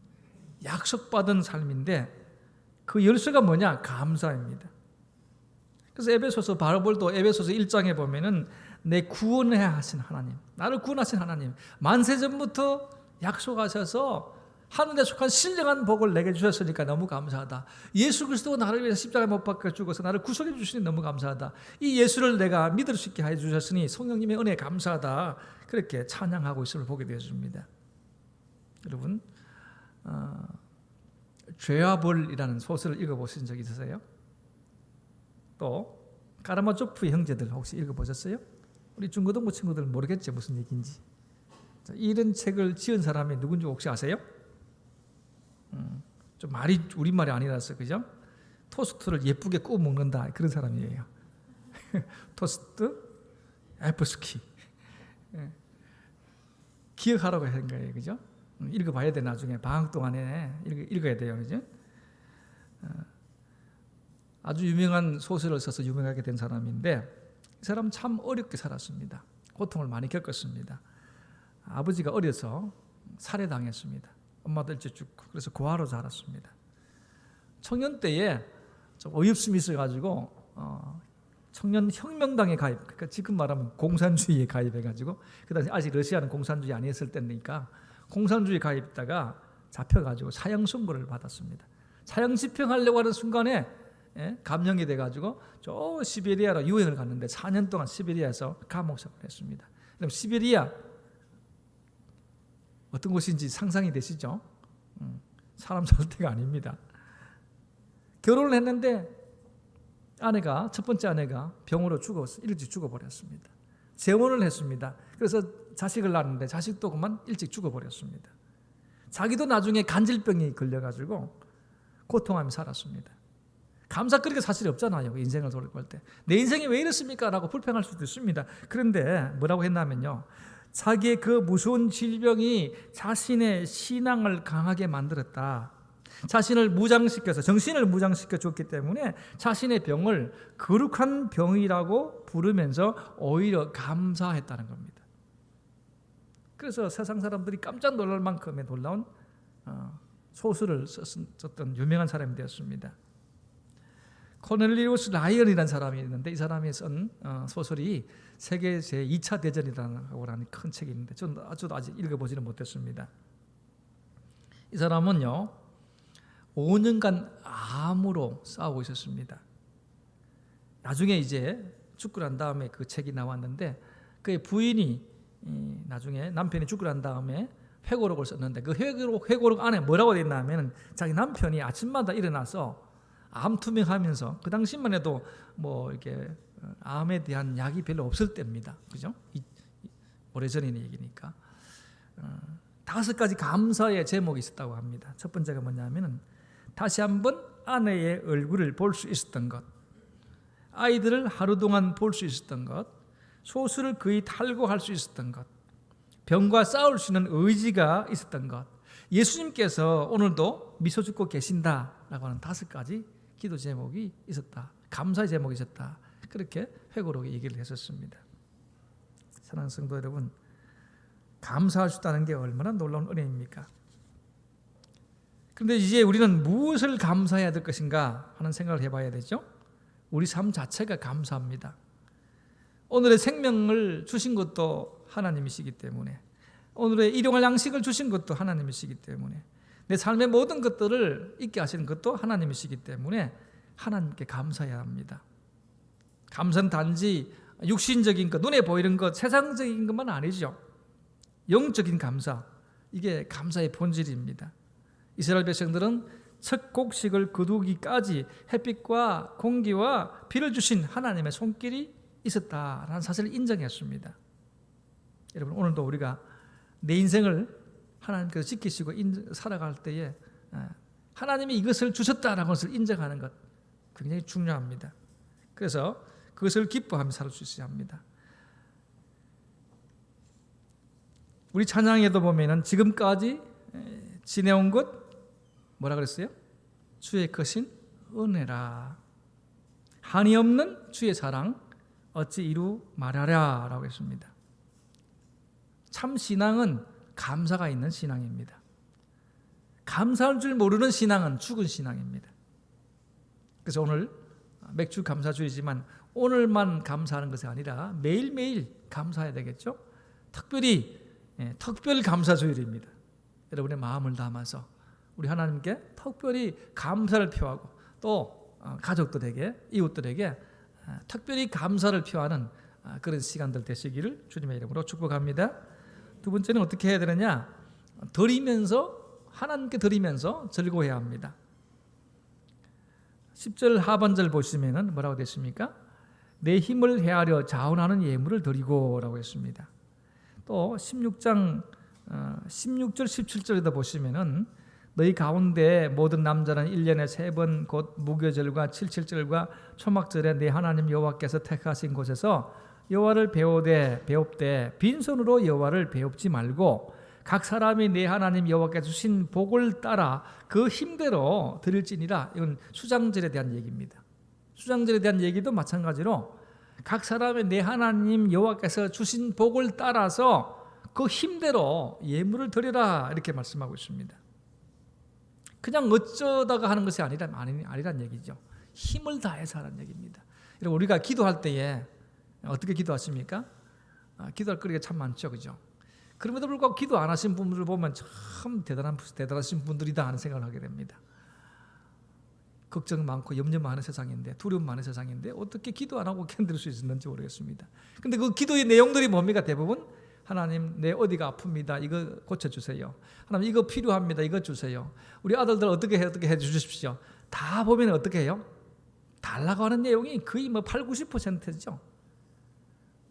약속받은 삶인데 그 열쇠가 뭐냐? 감사입니다. 그래서 에베소서 바울도 에베소서 1장에 보면은 내 구원해 하신 하나님, 나를 구원하신 하나님, 만세전부터 약속하셔서 하늘에 속한 신령한 복을 내게 주셨으니까 너무 감사하다. 예수 그리스도가 나를 위해서 십자가에 못 박혀 죽어서 나를 구속해 주시니 너무 감사하다. 이 예수를 내가 믿을 수 있게 해 주셨으니 성령님의 은혜에 감사하다. 그렇게 찬양하고 있음을 보게 되었습니다. 여러분 죄와 벌이라는 소설을 읽어보신 적 있으세요? 또 까라마조프의 형제들 혹시 읽어보셨어요? 우리 중고등부 친구들 모르겠죠 무슨 얘기인지. 이런 책을 지은 사람이 누군지 혹시 아세요? 좀 말이 우리말이 아니라서 그죠? 토스트를 예쁘게 구워 먹는다 그런 사람이에요. 토스트 애플스키 기억하라고 한 거예요. 그죠? 읽어봐야 돼. 나중에 방학 동안에 읽어야 돼요. 그죠? 아주 유명한 소설을 써서 유명하게 된 사람인데 이 사람 참 어렵게 살았습니다. 고통을 많이 겪었습니다. 아버지가 어려서 살해당했습니다. 엄마도 일찍 죽고 그래서 고아로 자랐습니다. 청년 때에 좀 어이없음이 있어가지고 청년 혁명당에 가입, 그러니까 지금 말하면 공산주의에 가입해가지고 그 당시 아직 러시아는 공산주의 아니었을 때니까 공산주의 가입했다가 잡혀가지고 사형 선고를 받았습니다. 사형 집행하려고 하는 순간에 감형이 돼가지고 저 시베리아로 유행을 갔는데 4년 동안 시베리아에서 감옥 생활을 했습니다. 그럼 시베리아 어떤 곳인지 상상이 되시죠? 사람 살 데가 아닙니다. 결혼을 했는데 첫 번째 아내가 병으로 일찍 죽어버렸습니다. 재혼을 했습니다. 그래서 자식을 낳았는데 자식도 그만 일찍 죽어버렸습니다. 자기도 나중에 간질병이 걸려가지고 고통하며 살았습니다. 감사거리가 사실이 없잖아요. 인생을 돌아볼 때. 내 인생이 왜 이렇습니까? 라고 불평할 수도 있습니다. 그런데 뭐라고 했냐면요. 자기의 그 무서운 질병이 자신의 신앙을 강하게 만들었다. 자신을 무장시켜서 정신을 무장시켜 줬기 때문에 자신의 병을 거룩한 병이라고 부르면서 오히려 감사했다는 겁니다. 그래서 세상 사람들이 깜짝 놀랄 만큼의 놀라운 소설을 썼던 유명한 사람이 되었습니다. 코넬리우스 라이언이라는 사람이 있는데 이 사람이 쓴 소설이 세계 제2차 대전이라고 하는 큰 책이 있는데 저도 아직 읽어보지는 못했습니다. 이 사람은요 5년간 암으로 싸우고 있었습니다. 나중에 이제 죽고 난 다음에 그 책이 나왔는데 그의 부인이 나중에 남편이 죽고 난 다음에 회고록을 썼는데 그 회고록 안에 뭐라고 되어 있냐면 자기 남편이 아침마다 일어나서 암 투명하면서 그 당시만 해도 뭐 이렇게 암에 대한 약이 별로 없을 때입니다. 그죠? 오래전의 얘기니까 5가지 감사의 제목이 있었다고 합니다. 첫 번째가 뭐냐면은 다시 한번 아내의 얼굴을 볼 수 있었던 것, 아이들을 하루 동안 볼 수 있었던 것, 소수를 거의 탈구할 수 있었던 것, 병과 싸울 수 있는 의지가 있었던 것, 예수님께서 오늘도 미소 짓고 계신다라고 하는 5가지 기도 제목이 있었다. 감사의 제목이 있었다. 그렇게 회고록에 얘기를 했었습니다. 사랑하는 성도 여러분, 감사할 수 있다는 게 얼마나 놀라운 은혜입니까? 그런데 이제 우리는 무엇을 감사해야 될 것인가 하는 생각을 해봐야 되죠. 우리 삶 자체가 감사합니다. 오늘의 생명을 주신 것도 하나님이시기 때문에, 오늘의 일용할 양식을 주신 것도 하나님이시기 때문에, 내 삶의 모든 것들을 있게 하시는 것도 하나님이시기 때문에 하나님께 감사해야 합니다. 감사는 단지 육신적인 것, 눈에 보이는 것, 세상적인 것만 아니죠. 영적인 감사, 이게 감사의 본질입니다. 이스라엘 백성들은 첫 곡식을 거두기까지 햇빛과 공기와 비를 주신 하나님의 손길이 있었다라는 사실을 인정했습니다. 여러분, 오늘도 우리가 내 인생을 하나님께서 지키시고 살아갈 때에 하나님이 이것을 주셨다라는 것을 인정하는 것 굉장히 중요합니다. 그래서 그것을 기뻐하며 살 수 있어야 합니다. 우리 찬양에도 보면은 지금까지 지내온 것 뭐라 그랬어요? 주의 크신 은혜라, 한이 없는 주의 사랑 어찌 이루 말하랴 라고 했습니다. 참 신앙은 감사가 있는 신앙입니다. 감사할 줄 모르는 신앙은 죽은 신앙입니다. 그래서 오늘 맥주 감사주의지만 오늘만 감사하는 것이 아니라 매일매일 감사해야 되겠죠. 특별 감사주일입니다. 여러분의 마음을 담아서 우리 하나님께 특별히 감사를 표하고 또 가족들에게, 이웃들에게 특별히 감사를 표하는 그런 시간들 되시기를 주님의 이름으로 축복합니다. 두 번째는 어떻게 해야 되느냐? 하나님께 드리면서 즐거워해야 합니다. 10절 하반절 보시면은 뭐라고 됐습니까? 내 힘을 헤아려 자원하는 예물을 드리고 라고 했습니다. 또 16절 17절에도 보시면은 너희 가운데 모든 남자는 1년에 3번 곧 무교절과 77절과 초막절에 내 하나님 여호와께서 택하신 곳에서 여호와를 배웁되 빈손으로 여호와를 배웁지 말고 각 사람이 내 하나님 여호와께서 주신 복을 따라 그 힘대로 드릴지니라. 이건 수장절에 대한 얘기입니다. 수장절에 대한 얘기도 마찬가지로 각 사람의 내 하나님 여호와께서 주신 복을 따라서 그 힘대로 예물을 드리라 이렇게 말씀하고 있습니다. 그냥 어쩌다가 하는 것이 아니란 얘기죠. 힘을 다해서 하는 얘기입니다. 여러분, 우리가 기도할 때에 어떻게 기도하십니까? 기도할 거리가 참 많죠, 그죠? 그럼에도 불구하고 기도 안 하신 분들을 보면 참 대단하신 분들이다 하는 생각을 하게 됩니다. 걱정 많고 염려 많은 세상인데, 두려움 많은 세상인데 어떻게 기도 안 하고 견딜 수 있었는지 모르겠습니다. 근데 그 기도의 내용들이 뭡니까? 대부분 하나님, 내 어디가 아픕니다. 이거 고쳐주세요. 하나님, 이거 필요합니다. 이거 주세요. 우리 아들들 어떻게 해주십시오. 다 보면 어떻게 해요? 달라고 하는 내용이 거의 8, 90%죠.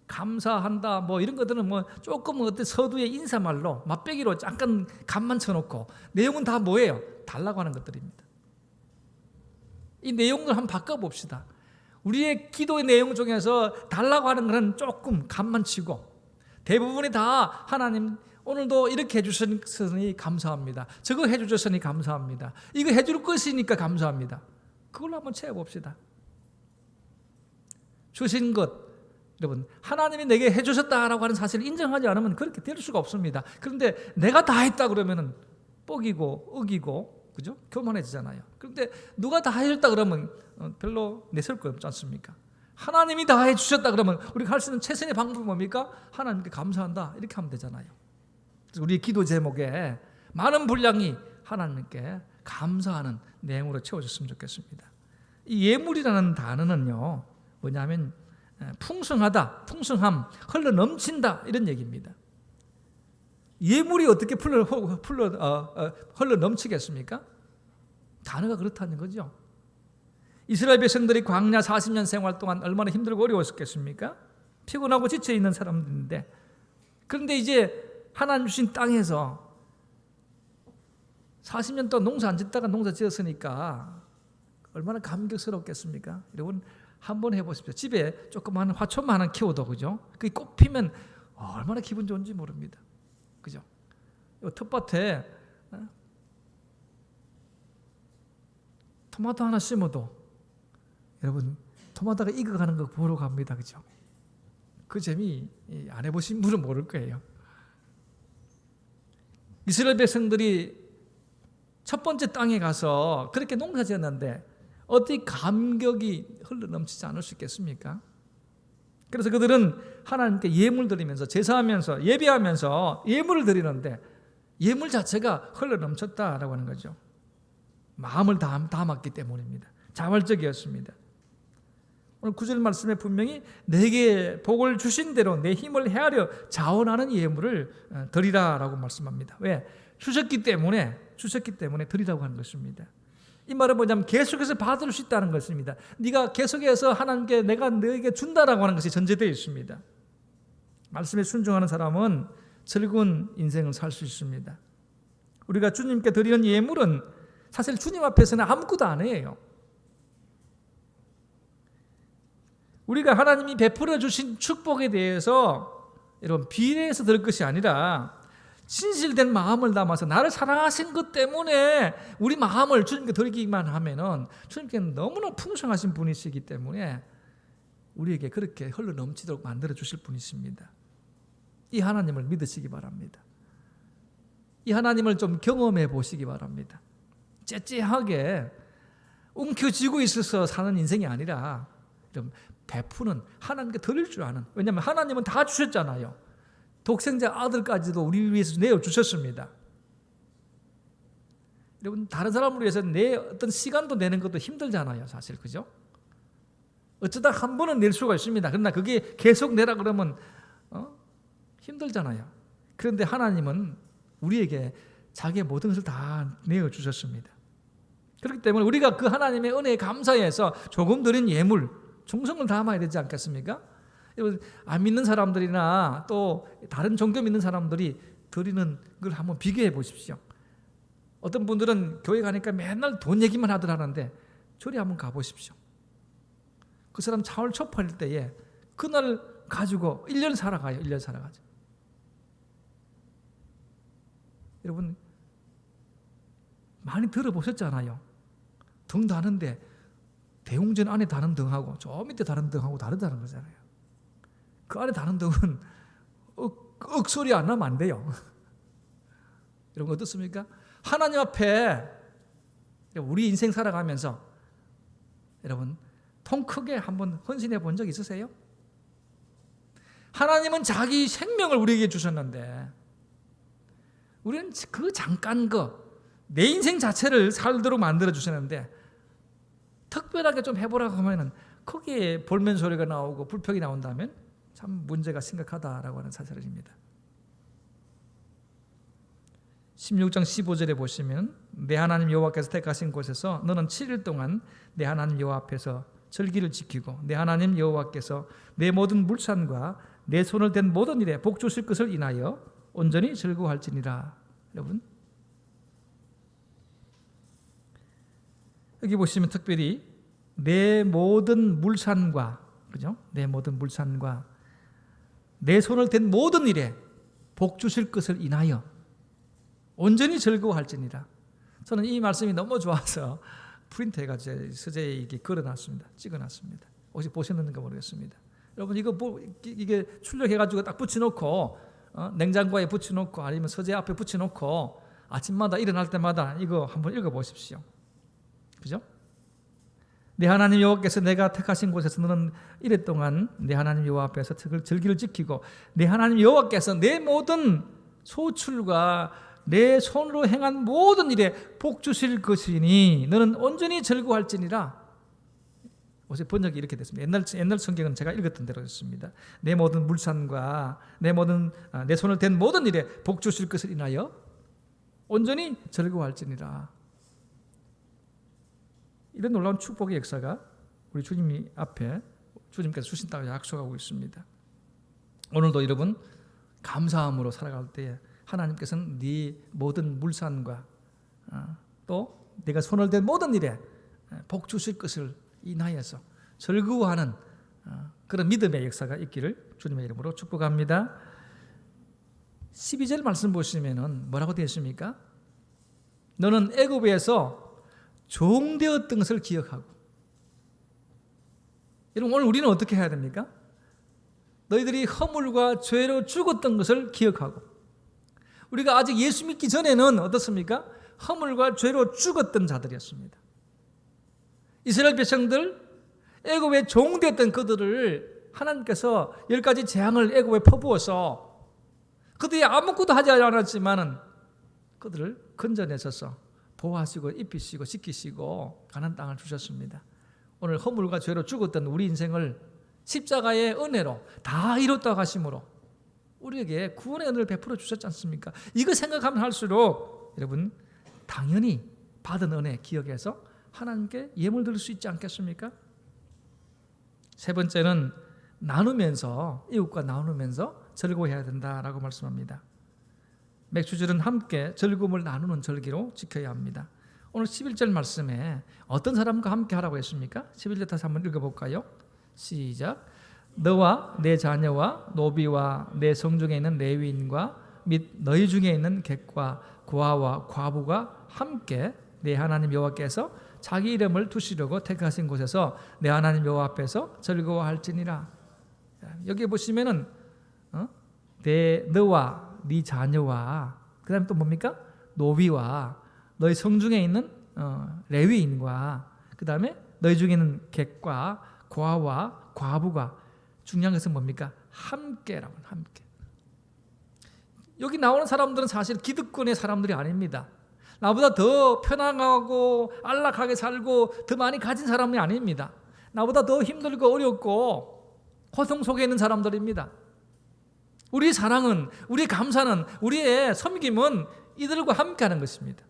감사한다 뭐 이런 것들은 조금 어떤 서두의 인사말로 맛배기로 잠깐 간만 쳐놓고 내용은 다 뭐예요? 달라고 하는 것들입니다. 이 내용을 한번 바꿔봅시다. 우리의 기도의 내용 중에서 달라고 하는 것은 조금 간만 치고 대부분이 다 하나님 오늘도 이렇게 해주셨으니 감사합니다. 저거 해주셨으니 감사합니다. 이거 해줄 것이니까 감사합니다. 그걸로 한번 채워봅시다. 주신 것, 여러분, 하나님이 내게 해주셨다라고 하는 사실을 인정하지 않으면 그렇게 될 수가 없습니다. 그런데 내가 다 했다 그러면은 뻑이고 어기고, 그죠? 교만해지잖아요. 그런데 누가 다 해줬다 그러면 별로 내세울 거 없지 않습니까? 하나님이 다 해주셨다 그러면 우리가 할 수 있는 최선의 방법이 뭡니까? 하나님께 감사한다 이렇게 하면 되잖아요. 그래서 우리 기도 제목에 많은 분량이 하나님께 감사하는 내용으로 채워졌으면 좋겠습니다. 이 예물이라는 단어는요, 뭐냐면 풍성하다, 풍성함, 흘러 넘친다 이런 얘기입니다. 예물이 어떻게 흘러 넘치겠습니까? 단어가 그렇다는 거죠. 이스라엘 백성들이 광야 40년 생활 동안 얼마나 힘들고 어려웠겠습니까? 피곤하고 지쳐있는 사람들인데, 그런데 이제 하나님 주신 땅에서 40년 동안 농사 안 짓다가 농사 지었으니까 얼마나 감격스럽겠습니까? 여러분 한번 해보십시오. 집에 조그마한 화초만 하나 키워도, 그죠? 그게 꽃 피면 얼마나 기분 좋은지 모릅니다. 그죠? 이 텃밭에 토마토 하나 심어도 여러분 토마토가 익어가는 거 보러 갑니다. 그죠? 그 재미 안 해보신 분은 모를 거예요. 이스라엘 백성들이 첫 번째 땅에 가서 그렇게 농사 지었는데 어떻게 감격이 흘러넘치지 않을 수 있겠습니까? 그래서 그들은 하나님께 예물 드리면서 제사하면서 예배하면서 예물을 드리는데 예물 자체가 흘러넘쳤다라고 하는 거죠. 마음을 담았기 때문입니다. 자발적이었습니다. 오늘 9절 말씀에 분명히 내게 복을 주신 대로 내 힘을 헤아려 자원하는 예물을 드리라라고 말씀합니다. 왜? 주셨기 때문에 드리라고 하는 것입니다. 이 말은 뭐냐면 계속해서 받을 수 있다는 것입니다. 네가 계속해서 하나님께 내가 너에게 준다라고 하는 것이 전제되어 있습니다. 말씀에 순종하는 사람은 즐거운 인생을 살 수 있습니다. 우리가 주님께 드리는 예물은 사실 주님 앞에서는 아무것도 아니에요. 우리가 하나님이 베풀어 주신 축복에 대해서 여러분 비례해서 드릴 것이 아니라 진실된 마음을 담아서 나를 사랑하신 것 때문에 우리 마음을 주님께 드리기만 하면은 주님께는 너무나 풍성하신 분이시기 때문에 우리에게 그렇게 흘러 넘치도록 만들어 주실 분이십니다. 이 하나님을 믿으시기 바랍니다. 이 하나님을 좀 경험해 보시기 바랍니다. 째째하게 움켜쥐고 있어서 사는 인생이 아니라 좀 베푸는, 하나님께 드릴 줄 아는, 왜냐하면 하나님은 다 주셨잖아요. 독생자 아들까지도 우리 위해서 내어주셨습니다. 여러분 다른 사람을 위해서 내 어떤 시간도 내는 것도 힘들잖아요. 사실 그죠? 어쩌다 한 번은 낼 수가 있습니다. 그러나 그게 계속 내라 그러면 힘들잖아요. 그런데 하나님은 우리에게 자기의 모든 것을 다 내어주셨습니다. 그렇기 때문에 우리가 그 하나님의 은혜에 감사해서 조금 드린 예물, 충성을 담아야 되지 않겠습니까? 안 믿는 사람들이나 또 다른 종교 믿는 사람들이 드리는 걸 한번 비교해 보십시오. 어떤 분들은 교회 가니까 맨날 돈 얘기만 하들 하는데 저리 한번 가보십시오. 그 사람 차올 초팔릴 때에 그날 가지고 1년 살아가요. 1년 살아가죠. 여러분 많이 들어보셨잖아요. 등 다는데 대웅전 안에 다는 등하고 저 밑에 다는 등하고 다르다는 거잖아요. 그 안에 다는 등은 억소리 안 나면 안 돼요. 여러분 어떻습니까? 하나님 앞에 우리 인생 살아가면서 여러분 통 크게 한번 헌신해 본 적 있으세요? 하나님은 자기 생명을 우리에게 주셨는데 우리는 그 잠깐 내 인생 자체를 살도록 만들어 주셨는데 특별하게 좀 해보라고 하면은 거기에 볼멘 소리가 나오고 불평이 나온다면 참 문제가 심각하다라고 하는 사실입니다. 16장 15절에 보시면 내 하나님 여호와께서 택하신 곳에서 너는 7일 동안 내 하나님 여호와 앞에서 절기를 지키고 내 하나님 여호와께서 내 모든 물산과 내 손을 댄 모든 일에 복 주실 것을 인하여 온전히 즐거워할지니라. 여러분, 여기 보시면 특별히 내 모든 물산과, 그죠? 내 모든 물산과 내 손을 댄 모든 일에 복 주실 것을 인하여 온전히 즐거워할지니라. 저는 이 말씀이 너무 좋아서 프린트해가지고 서재에 이게 걸어놨습니다. 찍어놨습니다. 혹시 보셨는가 모르겠습니다. 여러분 이게 출력해가지고 딱 붙여놓고 냉장고에 붙여놓고 아니면 서재 앞에 붙여놓고 아침마다 일어날 때마다 이거 한번 읽어보십시오. 그죠? 내 하나님 여호와께서 내가 택하신 곳에서 너는 이래 동안 내 하나님 여호와 앞에서 절기를 지키고 내 하나님 여호와께서 내 모든 소출과 내 손으로 행한 모든 일에 복 주실 것이니 너는 온전히 즐거워할지니라. 어제 번역이 이렇게 됐습니다. 옛날 성경은 제가 읽었던 대로였습니다. 내 모든 물산과 내 손을 댄 모든 일에 복 주실 것을 인하여 온전히 즐거워할지니라. 이런 놀라운 축복의 역사가 우리 주님이 앞에 주님께서 주신다고 약속하고 있습니다. 오늘도 여러분 감사함으로 살아갈 때에 하나님께서는 네 모든 물산과 또 네가 손을 댄 모든 일에 복 주실 것을 인하여서 즐거워하는 그런 믿음의 역사가 있기를 주님의 이름으로 축복합니다. 12절 말씀 보시면은 뭐라고 되어 있습니까? 너는 애굽에서 종되었던 것을 기억하고. 여러분 오늘 우리는 어떻게 해야 됩니까? 너희들이 허물과 죄로 죽었던 것을 기억하고. 우리가 아직 예수 믿기 전에는 어떻습니까? 허물과 죄로 죽었던 자들이었습니다. 이스라엘 백성들 애굽에 종되었던 그들을 하나님께서 10가지 재앙을 애굽에 퍼부어서 그들이 아무것도 하지 않았지만은 그들을 건져내셔서 보호하시고 입히시고 지키시고 가나안 땅을 주셨습니다. 오늘 허물과 죄로 죽었던 우리 인생을 십자가의 은혜로 다 이뤘다고 하심으로 우리에게 구원의 은혜를 베풀어 주셨지 않습니까? 이거 생각하면 할수록 여러분 당연히 받은 은혜 기억해서 하나님께 예물 드릴 수 있지 않겠습니까? 세 번째는 나누면서 이웃과 나누면서 즐거워해야 된다라고 말씀합니다. 맥주절은 함께 즐거움을 나누는 절기로 지켜야 합니다. 오늘 11절 말씀에 어떤 사람과 함께 하라고 했습니까? 11절 다시 한번 읽어볼까요? 시작. 너와 내 자녀와 노비와 내 성중에 있는 레위인과 및 너희 중에 있는 객과 고아와 과부가 함께 내 하나님 여호와께서 자기 이름을 두시려고 택하신 곳에서 내 하나님 여호와 앞에서 즐거워할지니라. 여기 보시면은 너와 네 자녀와 그 다음에 또 뭡니까? 노비와 너희 성중에 있는 레위인과 그 다음에 너희 중에 있는 객과 고아와 과부가 중요한 것은 뭡니까? 함께라고. 함께. 여기 나오는 사람들은 사실 기득권의 사람들이 아닙니다. 나보다 더 편안하고 안락하게 살고 더 많이 가진 사람이 아닙니다. 나보다 더 힘들고 어렵고 고통 속에 있는 사람들입니다. 우리의 사랑은, 우리의 감사는, 우리의 섬김은 이들과 함께하는 것입니다.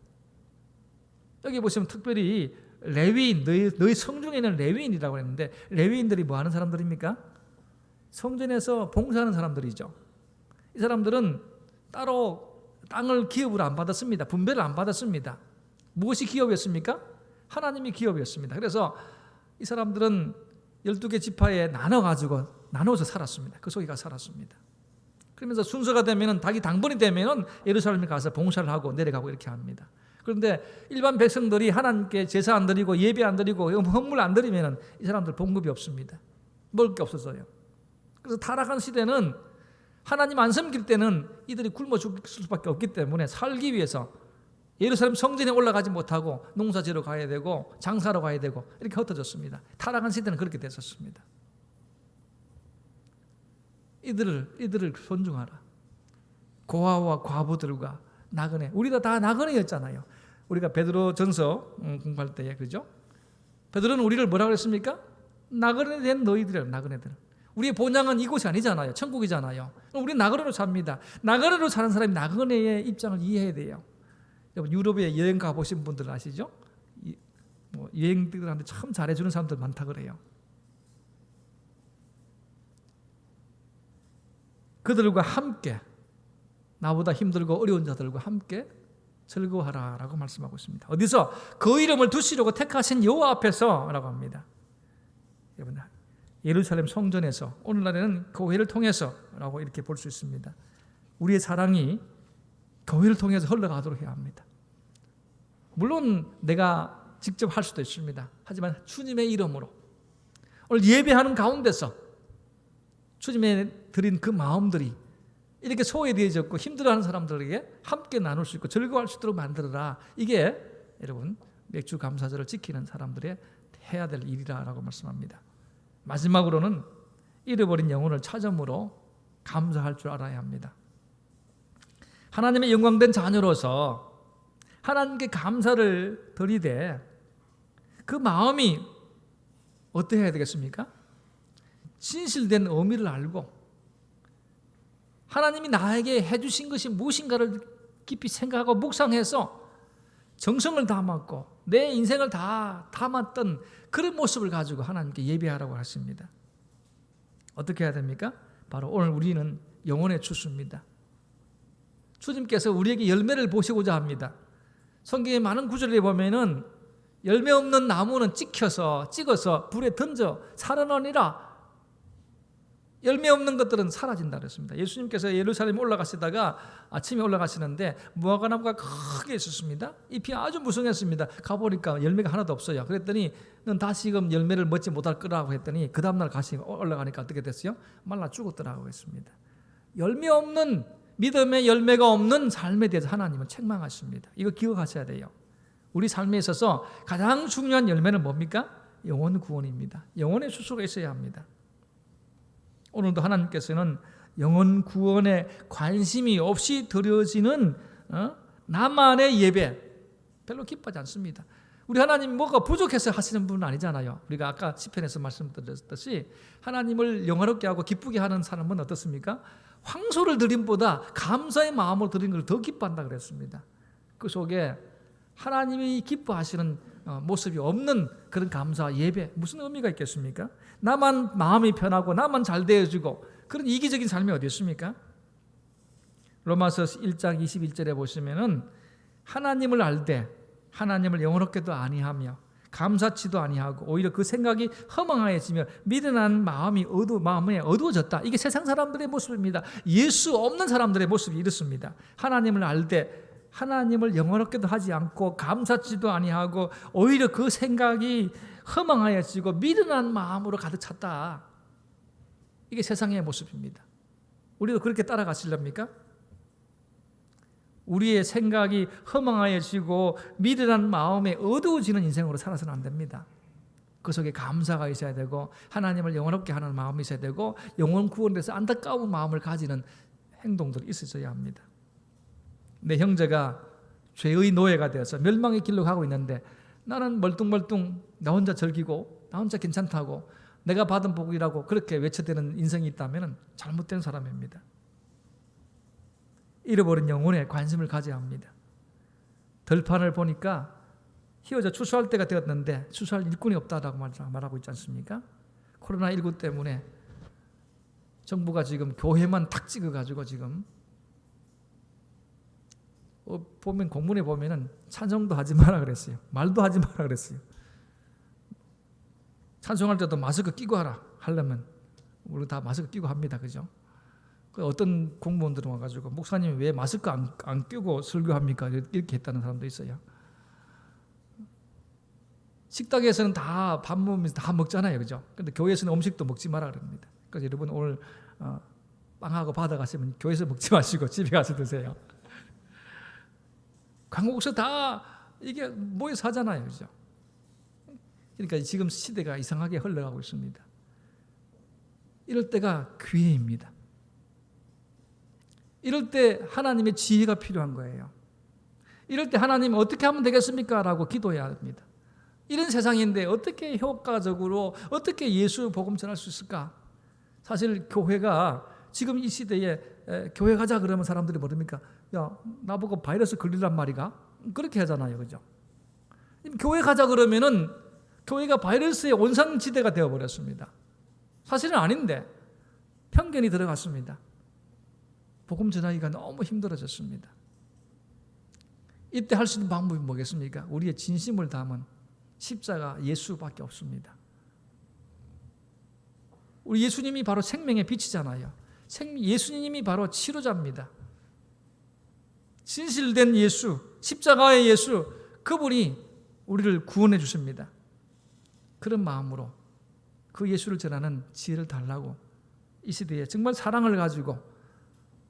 여기 보시면 특별히 레위인, 너희 성중에 있는 레위인이라고 했는데 레위인들이 뭐 하는 사람들입니까? 성전에서 봉사하는 사람들이죠. 이 사람들은 따로 땅을 기업으로 안 받았습니다. 분배를 안 받았습니다. 무엇이 기업이었습니까? 하나님이 기업이었습니다. 그래서 이 사람들은 12개 지파에 나눠서 살았습니다. 그 속에 가서 살았습니다. 그러면서 순서가 되면은 자기 당번이 되면은 예루살렘에 가서 봉사를 하고 내려가고 이렇게 합니다. 그런데 일반 백성들이 하나님께 제사 안 드리고 예배 안 드리고 헌물 안 드리면은 이 사람들 봉급이 없습니다. 먹을 게 없어서요. 그래서 타락한 시대는 하나님 안 섬길 때는 이들이 굶어 죽을 수밖에 없기 때문에 살기 위해서 예루살렘 성전에 올라가지 못하고 농사지러 가야 되고 장사로 가야 되고 이렇게 흩어졌습니다. 타락한 시대는 그렇게 됐었습니다. 이들을 존중하라. 고아와 과부들과 나그네. 우리가 다 나그네였잖아요. 우리가 베드로전서 공부할 때에 그죠? 베드로는 우리를 뭐라고 그랬습니까? 나그네 된 너희들이라고. 나그네들. 우리의 본향은 이곳이 아니잖아요. 천국이잖아요. 우리 나그네로 삽니다. 나그네로 사는 사람이 나그네의 입장을 이해해야 돼요. 여러분 유럽에 여행 가보신 분들 아시죠? 여행들한테 참 잘해주는 사람들 많다 그래요. 그들과 함께 나보다 힘들고 어려운 자들과 함께 즐거워하라라고 말씀하고 있습니다. 어디서? 그 이름을 두시려고 택하신 여호와 앞에서라고 합니다. 여러분 예루살렘 성전에서, 오늘날에는 교회를 통해서라고 이렇게 볼 수 있습니다. 우리의 사랑이 교회를 통해서 흘러가도록 해야 합니다. 물론 내가 직접 할 수도 있습니다. 하지만 주님의 이름으로 오늘 예배하는 가운데서 주님의 드린 그 마음들이 이렇게 소외되어졌고 힘들어하는 사람들에게 함께 나눌 수 있고 즐거워할 수 있도록 만들어라. 이게 여러분 맥주 감사절을 지키는 사람들의 해야 될 일이라고 말씀합니다. 마지막으로는 잃어버린 영혼을 찾음으로 감사할 줄 알아야 합니다. 하나님의 영광된 자녀로서 하나님께 감사를 드리되 그 마음이 어떻게 해야 되겠습니까? 진실된 의미를 알고 하나님이 나에게 해주신 것이 무엇인가를 깊이 생각하고 묵상해서 정성을 담았고 내 인생을 다 담았던 그런 모습을 가지고 하나님께 예배하라고 하십니다. 어떻게 해야 됩니까? 바로 오늘 우리는 영혼의 추수입니다. 주님께서 우리에게 열매를 보시고자 합니다. 성경의 많은 구절에 보면은 열매 없는 나무는 찍어서 불에 던져 살아나니라. 열매 없는 것들은 사라진다 그랬습니다. 예수님께서 예루살렘에 올라가시다가 아침에 올라가시는데 무화과나무가 크게 있었습니다. 잎이 아주 무성했습니다. 가보니까 열매가 하나도 없어요. 그랬더니 넌 다시금 열매를 맺지 못할 거라고 했더니 그 다음날 올라가니까 어떻게 됐어요? 말라 죽었더라고 했습니다. 열매 없는, 믿음의 열매가 없는 삶에 대해서 하나님은 책망하십니다. 이거 기억하셔야 돼요. 우리 삶에 있어서 가장 중요한 열매는 뭡니까? 영혼 구원입니다. 영혼의 수수가 있어야 합니다. 오늘도 하나님께서는 영혼 구원에 관심이 없이 드려지는 나만의 예배 별로 기뻐하지 않습니다. 우리 하나님 뭐가 부족해서 하시는 분은 아니잖아요. 우리가 아까 시편에서 말씀드렸듯이 하나님을 영화롭게 하고 기쁘게 하는 사람은 어떻습니까? 황소를 드림보다 감사의 마음을 드리는 걸 더 기뻐한다 그랬습니다. 그 속에 하나님이 기뻐하시는 모습이 없는 그런 감사 예배 무슨 의미가 있겠습니까? 나만 마음이 편하고 나만 잘 되어지고 그런 이기적인 삶이 어디 있습니까? 로마서 1장 21절에 보시면은 하나님을 알되 하나님을 영원롭게도 아니하며 감사치도 아니하고 오히려 그 생각이 허망하여지며 미련한 마음에 어두워졌다. 이게 세상 사람들의 모습입니다. 예수 없는 사람들의 모습이 이렇습니다. 하나님을 알되 하나님을 영원롭게도 하지 않고 감사치도 아니하고 오히려 그 생각이 허망하여지고 미련한 마음으로 가득 찼다. 이게 세상의 모습입니다. 우리도 그렇게 따라가시렵니까? 우리의 생각이 허망하여지고 미련한 마음에 어두워지는 인생으로 살아서는 안 됩니다. 그 속에 감사가 있어야 되고 하나님을 영원롭게 하는 마음이 있어야 되고 영혼 구원에 대해서 안타까운 마음을 가지는 행동들이 있어야 합니다. 내 형제가 죄의 노예가 되어서 멸망의 길로 가고 있는데 나는 멀뚱멀뚱 나 혼자 즐기고 나 혼자 괜찮다고 내가 받은 복이라고 그렇게 외쳐대는 인생이 있다면 잘못된 사람입니다. 잃어버린 영혼에 관심을 가져야 합니다. 들판을 보니까 휘어져 추수할 때가 되었는데 추수할 일꾼이 없다라고 말하고 있지 않습니까? 코로나19 때문에 정부가 지금 교회만 탁 찍어가지고 지금 보면 공문에 보면은 찬송도 하지 마라 그랬어요. 말도 하지 마라 그랬어요. 찬송할 때도 마스크 끼고 하려면 우리 다 마스크 끼고 합니다. 그죠? 어떤 공무원들은 와가지고 목사님이 왜 마스크 안 끼고 설교합니까? 이렇게 했다는 사람도 있어요. 식당에서는 다 밥 먹으면서 다 먹잖아요. 그죠? 근데 교회에서는 음식도 먹지 마라 그럽니다. 그래서 여러분 오늘 빵하고 받아가시면 교회에서 먹지 마시고 집에 가서 드세요. 광고국서 다 이게 모여서 하잖아요. 그죠? 그러니까 지금 시대가 이상하게 흘러가고 있습니다. 이럴 때가 기회입니다. 이럴 때 하나님의 지혜가 필요한 거예요. 이럴 때 하나님 어떻게 하면 되겠습니까? 라고 기도해야 합니다. 이런 세상인데 어떻게 효과적으로 어떻게 예수 복음 전할 수 있을까? 사실 교회가 지금 이 시대에 교회 가자 그러면 사람들이 뭐랍니까? 야, 나보고 바이러스 걸리란 말이가? 그렇게 하잖아요. 그죠? 교회 가자 그러면은 교회가 바이러스의 온상지대가 되어버렸습니다. 사실은 아닌데 편견이 들어갔습니다. 복음 전하기가 너무 힘들어졌습니다. 이때 할 수 있는 방법이 뭐겠습니까? 우리의 진심을 담은 십자가 예수밖에 없습니다. 우리 예수님이 바로 생명의 빛이잖아요. 예수님이 바로 치료자입니다. 진실된 예수, 십자가의 예수, 그분이 우리를 구원해 주십니다. 그런 마음으로 그 예수를 전하는 지혜를 달라고 이 시대에 정말 사랑을 가지고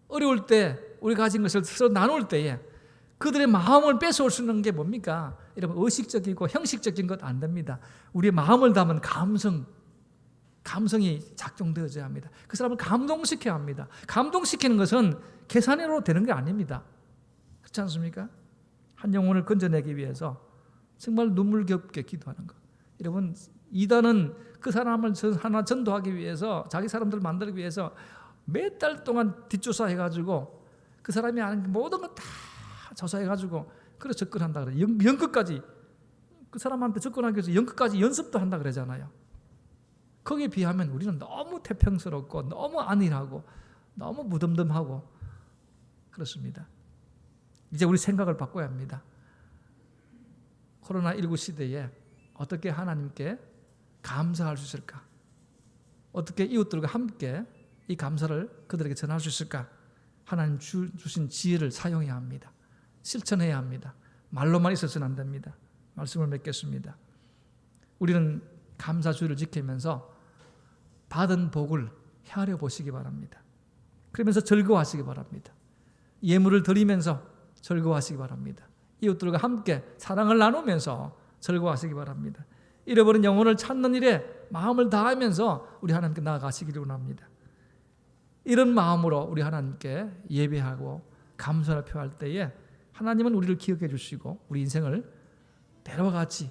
어려울 때 우리 가진 것을 서로 나눌 때에 그들의 마음을 뺏어올 수 있는 게 뭡니까? 여러분, 의식적이고 형식적인 것 안 됩니다. 우리의 마음을 담은 감성이 작동되어져야 합니다. 그 사람을 감동시켜야 합니다. 감동시키는 것은 계산으로 되는 게 아닙니다. 그렇지 않습니까? 한 영혼을 건져내기 위해서 정말 눈물겹게 기도하는 것. 여러분, 이단은 그 사람을 하나 전도하기 위해서 자기 사람들을 만들기 위해서 몇 달 동안 뒷조사해가지고 그 사람이 아는 모든 것 다 조사해가지고 그래서 접근한다 그래요. 연극까지 그 사람한테 접근하기 위해서 연극까지 연습도 한다 그러잖아요. 거기에 비하면 우리는 너무 태평스럽고 너무 안일하고 너무 무덤덤하고 그렇습니다. 이제 우리 생각을 바꿔야 합니다. 코로나19 시대에 어떻게 하나님께 감사할 수 있을까? 어떻게 이웃들과 함께 이 감사를 그들에게 전할 수 있을까? 하나님 주신 지혜를 사용해야 합니다. 실천해야 합니다. 말로만 있어서는 안 됩니다. 말씀을 맺겠습니다. 우리는 감사주의를 지키면서 받은 복을 헤아려 보시기 바랍니다. 그러면서 즐거워하시기 바랍니다. 예물을 드리면서 즐거워하시기 바랍니다. 이웃들과 함께 사랑을 나누면서 즐거워하시기 바랍니다. 잃어버린 영혼을 찾는 일에 마음을 다하면서 우리 하나님께 나아가시기를 원합니다. 이런 마음으로 우리 하나님께 예배하고 감사를 표할 때에 하나님은 우리를 기억해 주시고 우리 인생을 대로와 같이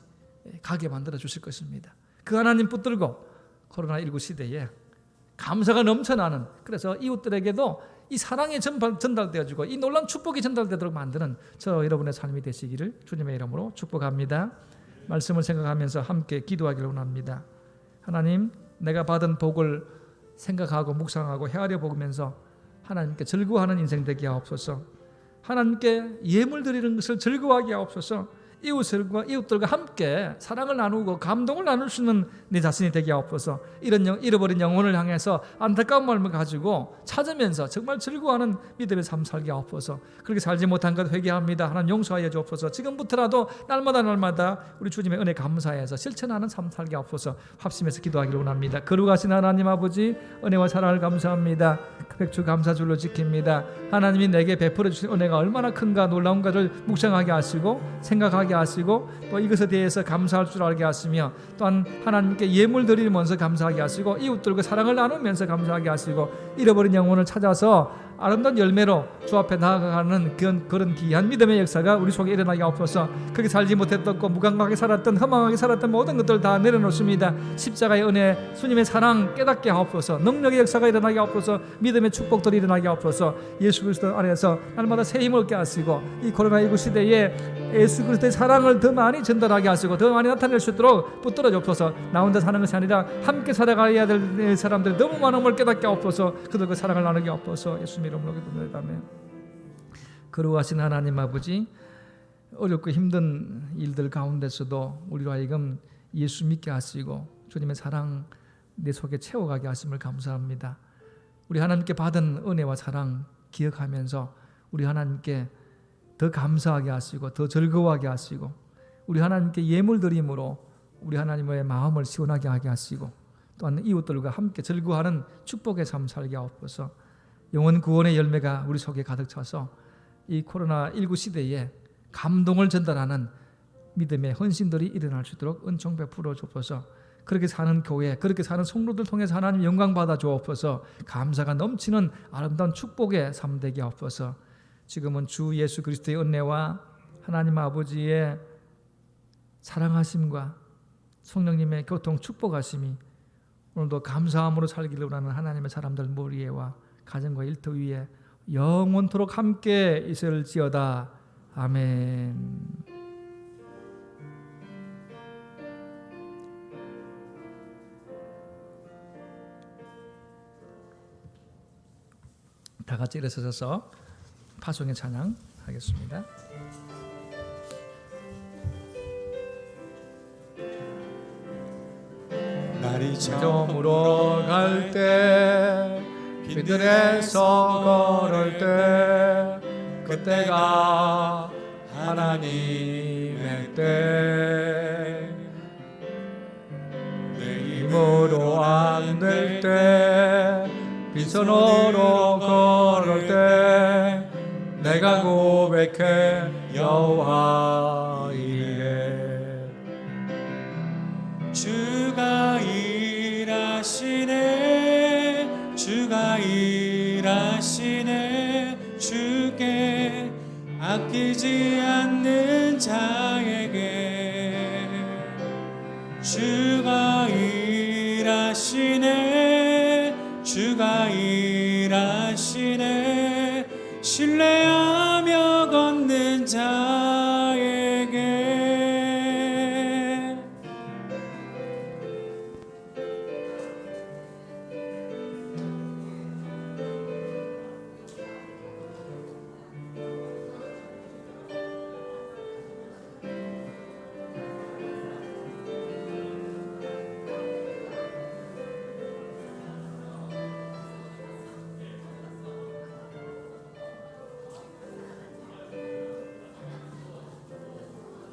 가게 만들어 주실 것입니다. 그 하나님 붙들고 코로나19 시대에 감사가 넘쳐나는, 그래서 이웃들에게도 이 사랑이 전달되어지고 이 놀라운 축복이 전달되도록 만드는 저 여러분의 삶이 되시기를 주님의 이름으로 축복합니다. 말씀을 생각하면서 함께 기도하기를 원합니다. 하나님, 내가 받은 복을 생각하고 묵상하고 헤아려 보면서 하나님께 즐거워하는 인생 되게 하옵소서. 하나님께 예물 드리는 것을 즐거워하게 하옵소서. 이웃들과 함께 사랑을 나누고 감동을 나눌 수 있는 내 자신이 되게 하옵소서. 잃어버린 영혼을 향해서 안타까운 마음을 가지고 찾으면서 정말 즐거워하는 믿음의 삶 살게 하옵소서. 그렇게 살지 못한 것 회개합니다. 하나님 용서하여 주옵소서. 지금부터라도 날마다 우리 주님의 은혜 감사해서 실천하는 삶 살게 하옵소서. 합심해서 기도하기를 원합니다. 거룩하신 하나님 아버지, 은혜와 사랑을 감사합니다. 백주 감사줄로 지킵니다. 하나님이 내게 베풀어 주신 은혜가 얼마나 큰가 놀라운가를 묵상하게 하시고 생각하게 하시고 또 이것에 대해서 감사할 줄 알게 하시며 또한 하나님께 예물 드리면서 감사하게 하시고 이웃들과 사랑을 나누면서 감사하게 하시고 잃어버린 영혼을 찾아서 아름다운 열매로 주 앞에 나아가는 그런 귀한 믿음의 역사가 우리 속에 일어나게 하옵소서. 그렇게 살지 못했던 무감각하게 살았던 허망하게 살았던 모든 것들 다 내려놓습니다. 십자가의 은혜, 주님의 사랑 깨닫게 하옵소서. 능력의 역사가 일어나게 하옵소서. 믿음의 축복들이 일어나게 하옵소서. 예수 그리스도 안에서 날마다 새 힘을 얻게 하시고 이 코로나19 시대에 예수 그리스도의 사랑을 더 많이 전달하게 하시고 더 많이 나타낼 수 있도록 붙들어 주옵소서. 나 혼자 사는 것이 아니라 함께 살아가야 될 사람들 너무 많은 걸 깨닫게 하옵소서. 그들과 사랑을 나누게 하옵소서. 예수님 이름으로 기도드립니다. 거룩하신 하나님 아버지, 어렵고 힘든 일들 가운데서도 우리로 하여금 예수 믿게 하시고 주님의 사랑 내 속에 채워가게 하심을 감사합니다. 우리 하나님께 받은 은혜와 사랑 기억하면서 우리 하나님께 더 감사하게 하시고 더 즐거워하게 하시고 우리 하나님께 예물 드림으로 우리 하나님의 마음을 시원하게 하게 하시고 또한 이웃들과 함께 즐거워하는 축복의 삶 살게 하옵소서. 영혼 구원의 열매가 우리 속에 가득 차서 이 코로나19 시대에 감동을 전달하는 믿음의 헌신들이 일어날 수 있도록 은총 베풀어 주옵소서. 그렇게 사는 교회, 그렇게 사는 성도들 통해서 하나님 영광 받아 주옵소서. 감사가 넘치는 아름다운 축복의 삶 되게 하옵소서. 지금은 주 예수 그리스도의 은혜와 하나님 아버지의 사랑하심과 성령님의 교통 축복하심이 오늘도 감사함으로 살기를 원하는 하나님의 사람들 머리에와 가정과 일터 위에 영원토록 함께 있을지어다. 아멘. 다 같이 일어서서 파송의 찬양 하겠습니다. 날이 점으로 갈 때 비들에서 걸을 때 그때가 하나님의 때 내 힘으로 안 될 때 빈손으로 걸을 때 내가 고백해 여호와 이래 주가 일하시네 주가 일하시네 주께 아끼지 않는 자에게 주가 일하시네 주가 일하시네 신뢰하며 걷는 자